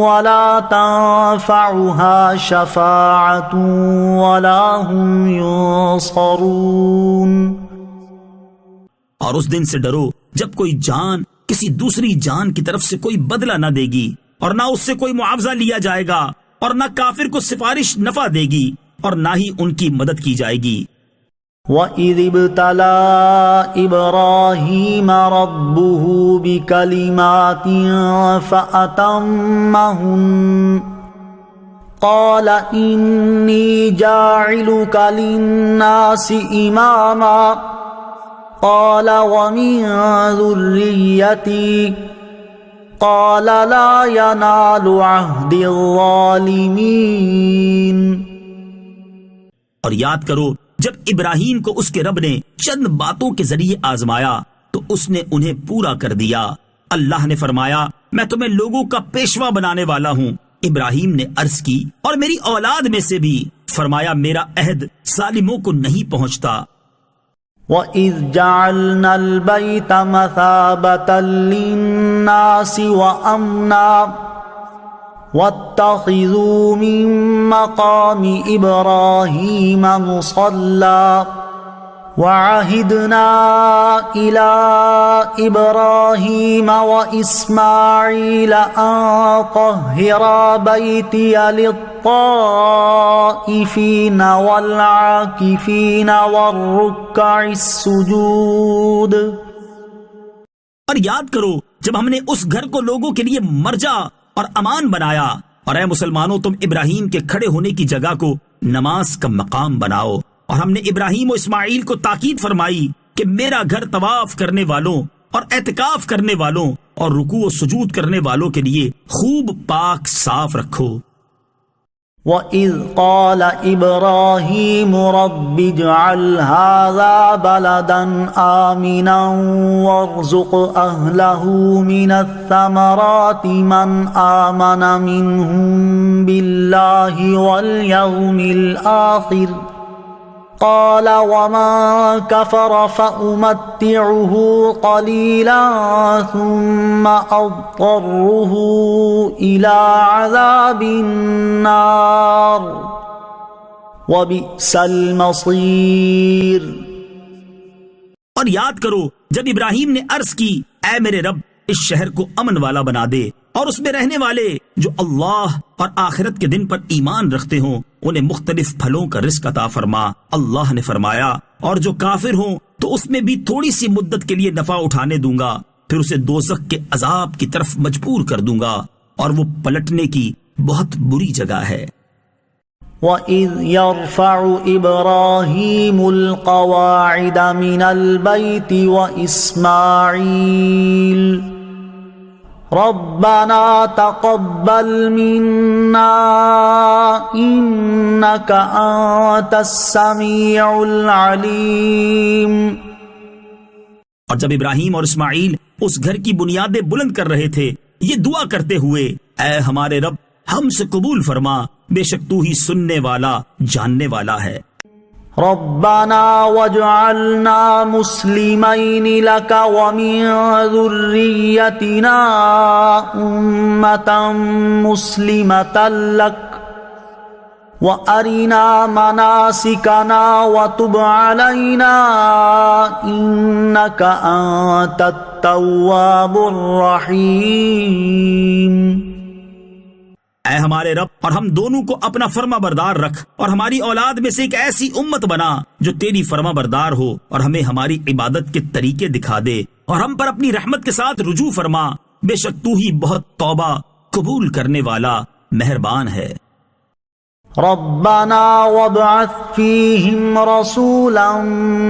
ولا تنفعها شفاعة ولا هم ينصرون۔ اور اس دن سے ڈرو جب کوئی جان کسی دوسری جان کی طرف سے کوئی بدلہ نہ دے گی، اور نہ اس سے کوئی معاوضہ لیا جائے گا، اور نہ کافر کو سفارش نفع دے گی، اور نہ ہی ان کی مدد کی جائے گی۔ وَإِذِ ابْتَلَىٰ إِبْرَاهِيمَ رَبُّهُ بِكَلِمَاتٍ فَأَتَمَّهُنَّ قَالَ إِنِّي جَاعِلُكَ لِلنَّاسِ إِمَامًا قَالَ وَمِن ذُرِّيَّتِي قال لا ينال عهد الظالمین۔ اور یاد کرو جب ابراہیم کو اس کے رب نے چند باتوں کے ذریعے آزمایا تو اس نے انہیں پورا کر دیا۔ اللہ نے فرمایا میں تمہیں لوگوں کا پیشوا بنانے والا ہوں۔ ابراہیم نے عرض کی اور میری اولاد میں سے بھی، فرمایا میرا عہد ظالموں کو نہیں پہنچتا۔ وَإِذْ جَعَلْنَا الْبَيْتَ مَثَابَةً لِلنَّاسِ وَأَمْنًا وَاتَّخِذُوا مِن مَّقَامِ إِبْرَاهِيمَ مُصَلًّى وَعَهِدْنَا إِلَىٰ إِبْرَاهِيمَ وَإِسْمَاعِيلَ أَن طَهِّرَا بَيْتِيَ لِلطَّائِفِينَ وَالْعَاكِفِينَ وَالرُّكَّعِ السُّجُودِ۔ اور یاد کرو جب ہم نے اس گھر کو لوگوں کے لیے مرجع اور امان بنایا، اور اے مسلمانوں تم ابراہیم کے کھڑے ہونے کی جگہ کو نماز کا مقام بناؤ، اور ہم نے ابراہیم و اسماعیل کو تاکید فرمائی کہ میرا گھر طواف کرنے والوں اور اعتکاف کرنے والوں اور رکوع و سجود کرنے والوں کے لیے خوب پاک صاف رکھو۔ وَإِذْ قَالَ إِبْرَاهِيمُ رَبِّ اجْعَلْ هَذَا بَلَدًا آمِنًا وَارْزُقْ أَهْلَهُ مِنَ الثَّمَرَاتِ مَنْ آمَنَ مِنْهُمْ بِاللَّهِ وَالْيَوْمِ الْآخِرِ قال ومن كفر فأمتعه قليلا ثم أضطره إلى عذاب النار وبئس المصير۔ اور یاد کرو جب ابراہیم نے عرض کی اے میرے رب اس شہر کو امن والا بنا دے اور اس میں رہنے والے جو اللہ اور آخرت کے دن پر ایمان رکھتے ہوں انہیں مختلف پھلوں کا رزق عطا فرما۔ اللہ نے فرمایا اور جو کافر ہوں تو اس میں بھی تھوڑی سی مدت کے لیے نفع اٹھانے دوں گا، پھر اسے دوزخ کے عذاب کی طرف مجبور کر دوں گا اور وہ پلٹنے کی بہت بری جگہ ہے۔ وَإِذْ يَرْفَعُ إِبْرَاهِيمُ الْقَوَاعِدَ مِنَ الْبَيْتِ وَإِسْمَاعِيلُ رَبَّنَا تَقَبَّلْ مِنَّا إِنَّكَ أَنْتَ السَّمِيعُ الْعَلِيمُ۔ اور جب ابراہیم اور اسماعیل اس گھر کی بنیادیں بلند کر رہے تھے یہ دعا کرتے ہوئے اے ہمارے رب ہم سے قبول فرما، بے شک تو ہی سننے والا جاننے والا ہے۔ ربنا واجعلنا مسلمين لك ومن ذريتنا أمة مسلمة لك وأرنا مناسكنا وتب علينا إنك أنت التواب الرحيم۔ اے ہمارے رب اور ہم دونوں کو اپنا فرما بردار رکھ اور ہماری اولاد میں سے ایک ایسی امت بنا جو تیری فرما بردار ہو اور ہمیں ہماری عبادت کے طریقے دکھا دے اور ہم پر اپنی رحمت کے ساتھ رجوع فرما، بے شک تو ہی بہت توبہ قبول کرنے والا مہربان ہے۔ ربنا وابعث فيهم رسولا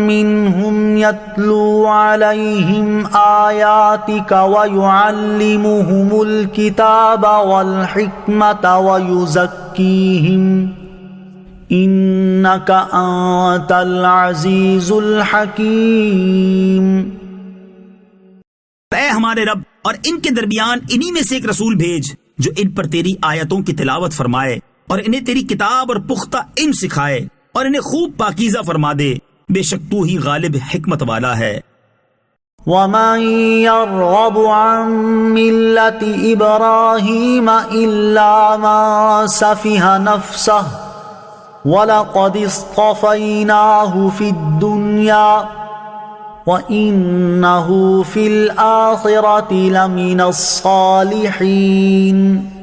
منهم يتلو عليهم آياتك ويعلمهم الكتاب والحكمة ويزكيهم إنك أنت العزيز الحكيم۔ اے ہمارے رب اور ان کے درمیان انہی میں سے ایک رسول بھیج جو ان پر تیری آیتوں کی تلاوت فرمائے اور انہیں تیری کتاب اور پختہ علم سکھائے اور انہیں خوب پاکیزہ فرما دے، بے شک تو ہی غالب حکمت والا ہے۔ وَمَن يَرْغَبُ عَن مِّلَّةِ إِبْرَاهِيمَ إِلَّا مَن سَفِهَ نَفْسَهُ وَلَقَدِ اصْطَفَيْنَاهُ فِي الدُّنْيَا وَإِنَّهُ فِي الْآخِرَةِ لَمِنَ الصَّالِحِينَ۔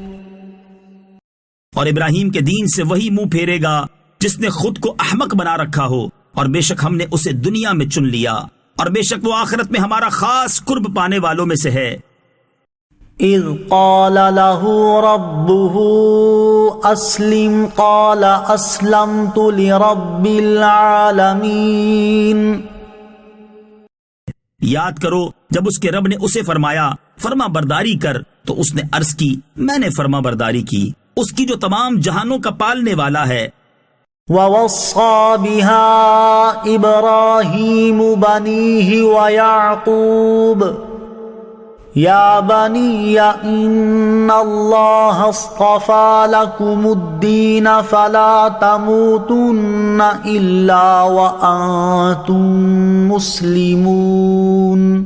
اور ابراہیم کے دین سے وہی منہ پھیرے گا جس نے خود کو احمق بنا رکھا ہو، اور بے شک ہم نے اسے دنیا میں چن لیا اور بے شک وہ آخرت میں ہمارا خاص قرب پانے والوں میں سے ہے۔ اذ قال له ربه اسلم قال اسلمت لرب العالمین۔ یاد کرو جب اس کے رب نے اسے فرمایا فرما برداری کر تو اس نے عرض کی میں نے فرما برداری کی اس کی جو تمام جہانوں کا پالنے والا ہے۔ وَوَصَّى بِهَا إِبْرَاهِيمُ بَنِيهِ وَيَعْقُوبُ يَا بَنِيَّ إِنَّ اللَّهَ اصْطَفَى لَكُمُ الدِّينَ فَلَا تَمُوتُنَّ إِلَّا وَأَنْتُمْ مُسْلِمُونَ۔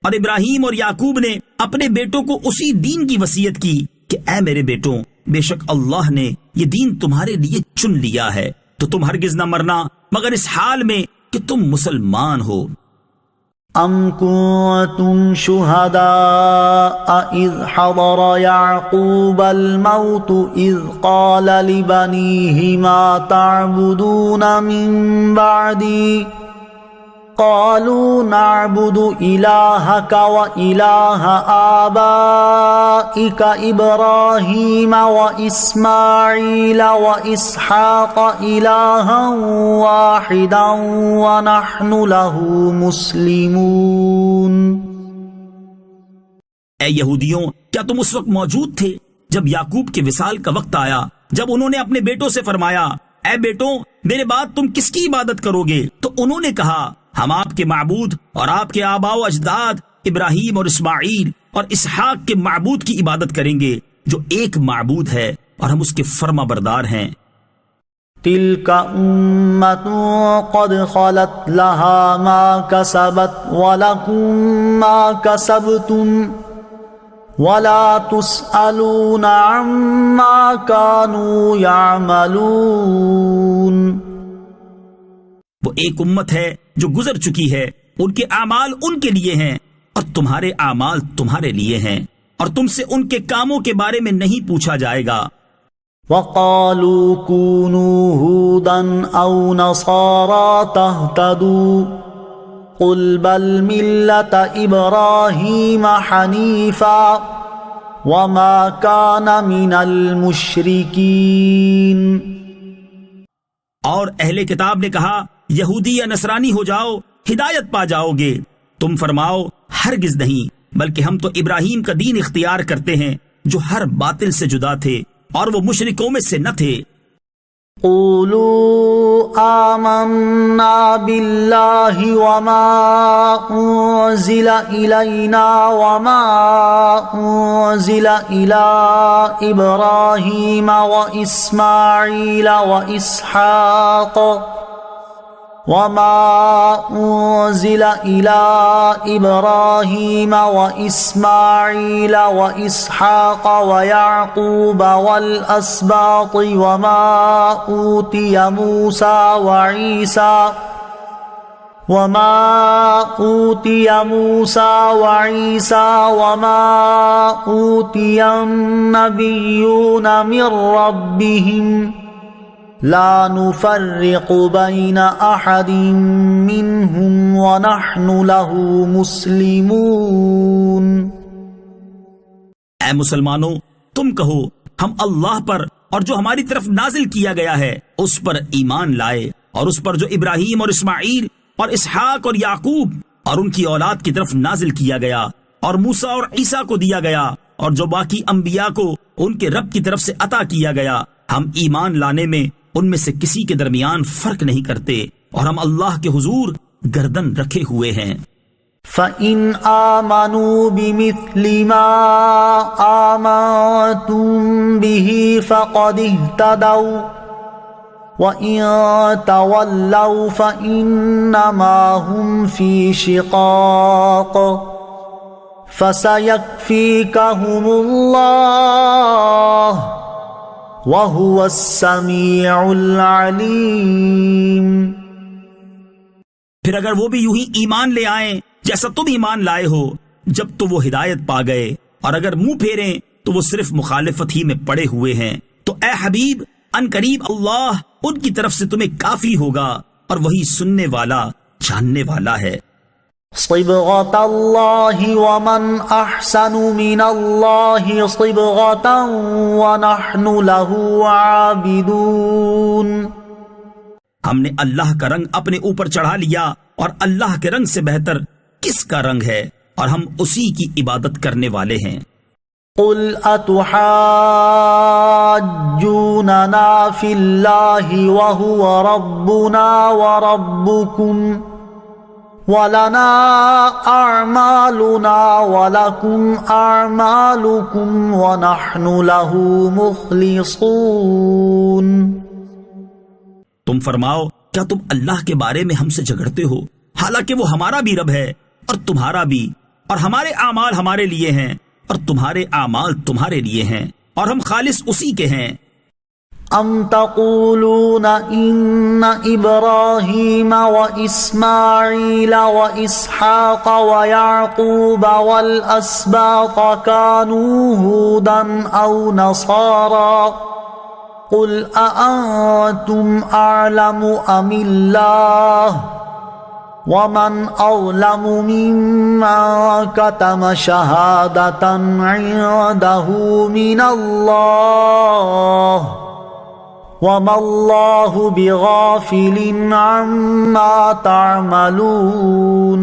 اور ابراہیم اور یعقوب نے اپنے بیٹوں کو اسی دین کی وصیت کی کہ اے میرے بیٹوں بے شک اللہ نے یہ دین تمہارے لیے چن لیا ہے تو تم ہرگز نہ مرنا مگر اس حال میں کہ تم مسلمان ہو۔ ام کنتم شہداء اذ حضر یعقوب الموت اذ قال لبنیہ ما تعبدون من بعدی قالوا نعبد إلهك وإله آبائك إبراهيم وإسماعيل وإسحاق إلها واحدا ونحن له مسلمون. اے یہودیوں، کیا تم اس وقت موجود تھے جب یعقوب کے وصال کا وقت آیا، جب انہوں نے اپنے بیٹوں سے فرمایا اے بیٹوں میرے بعد تم کس کی عبادت کرو گے؟ تو انہوں نے کہا ہم آپ کے معبود اور آپ کے آباء و اجداد ابراہیم اور اسماعیل اور اسحاق کے معبود کی عبادت کریں گے جو ایک معبود ہے اور ہم اس کے فرما بردار ہیں. تلك أمة قد خلت لها ما كسبت ولكم ما كسبتم ولا تسألون عما كانوا يعملون. وہ ایک امت ہے جو گزر چکی ہے، ان کے اعمال ان کے لیے ہیں اور تمہارے اعمال تمہارے لیے ہیں، اور تم سے ان کے کاموں کے بارے میں نہیں پوچھا جائے گا. وقالوا كونوا هودا أو نصارى تهتدوا قل بل ملة إبراهيم حنيفا وما كان من المشركين. اور اہل کتاب نے کہا یہودی یا نصرانی ہو جاؤ ہدایت پا جاؤ گے. تم فرماؤ ہرگز نہیں، بلکہ ہم تو ابراہیم کا دین اختیار کرتے ہیں جو ہر باطل سے جدا تھے اور وہ مشرکوں میں سے نہ تھے. قولوا آمنا بالله وما أنزل إلينا وما أنزل إلى إبراهيم وإسماعيل وإسحاق وما أنزل إلى إبراهيم وإسماعيل وإسحاق ويعقوب والأسباط وما أوتي موسى وعيسى وما أوتي النبيون من ربهم لا نفرق بين أحد منهم ونحن له مسلمون. اے مسلمانوں، تم کہو ہم اللہ پر اور جو ہماری طرف نازل کیا گیا ہے اس پر ایمان لائے، اور اس پر جو ابراہیم اور اسماعیل اور اسحاق اور یعقوب اور ان کی اولاد کی طرف نازل کیا گیا، اور موسیٰ اور عیسیٰ کو دیا گیا، اور جو باقی انبیاء کو ان کے رب کی طرف سے عطا کیا گیا. ہم ایمان لانے میں ان میں سے کسی کے درمیان فرق نہیں کرتے، اور ہم اللہ کے حضور گردن رکھے ہوئے ہیں. فَإِنْ آمَنُوا بِمِثْلِ مَا آمَنْتُمْ بِهِ فَقَدِ اهْتَدَوْا وَإِنْ تَوَلَّوْا فَإِنَّمَا هُمْ فِي شِقَاقٍ فَسَيَكْفِيكَهُمُ اللَّهُ وَهُوَ السَّمِيعُ الْعَلِيمُ. پھر اگر وہ بھی یوں ہی ایمان لے آئیں جیسا تم ایمان لائے ہو، جب تو وہ ہدایت پا گئے، اور اگر منہ پھیریں تو وہ صرف مخالفت ہی میں پڑے ہوئے ہیں. تو اے حبیب ان قریب اللہ ان کی طرف سے تمہیں کافی ہوگا، اور وہی سننے والا جاننے والا ہے. صبغة الله ومن أحسن من الله صبغة ونحن له عابدون. ہم نے اللہ کا رنگ اپنے اوپر چڑھا لیا، اور اللہ کے رنگ سے بہتر کس کا رنگ ہے، اور ہم اسی کی عبادت کرنے والے ہیں. قل أتحاجوننا في الله وهو ربنا وربكم وَلَنَا أَعْمَالُنَا وَلَكُمْ أَعْمَالُكُمْ وَنَحْنُ لَهُ مُخْلِصُونَ. تم فرماؤ کیا تم اللہ کے بارے میں ہم سے جھگڑتے ہو، حالانکہ وہ ہمارا بھی رب ہے اور تمہارا بھی، اور ہمارے اعمال ہمارے لیے ہیں اور تمہارے اعمال تمہارے لیے ہیں، اور ہم خالص اسی کے ہیں. ام تقولون ان ابراہیم واسماعیل واسحاق ویعقوب والاسباط كانوا هودا او نصارا قل اانتم اعلم ام اللہ ومن أظلم ممن كتم شهادة عنده من الله وما الله بغافل عما تعملون۔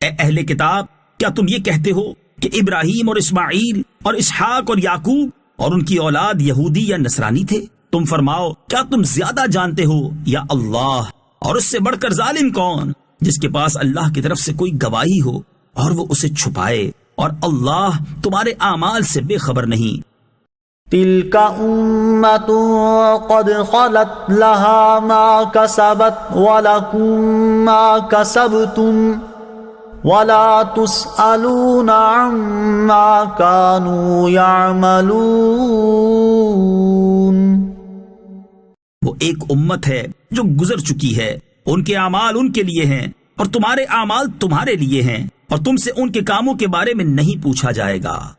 اے اہل کتاب، کیا تم یہ کہتے ہو کہ ابراہیم اور اسماعیل اور اسحاق اور یعقوب اور ان کی اولاد یہودی یا نصرانی تھے؟ تم فرماؤ، کیا تم زیادہ جانتے ہو یا اللہ؟ اور اس سے بڑھ کر ظالم کون، جس کے پاس اللہ کی طرف سے کوئی گواہی ہو اور وہ اسے چھپائے، اور اللہ تمہارے اعمال سے بے خبر نہیں۔ تلك أمة قد خلت لها ما كسبت ولكم ما كسبتم ولا تسألون عما كانوا يعملون۔ وہ ایک امت ہے جو گزر چکی ہے، ان کے اعمال ان کے لیے ہیں اور تمہارے اعمال تمہارے لیے ہیں، اور تم سے ان کے کاموں کے بارے میں نہیں پوچھا جائے گا۔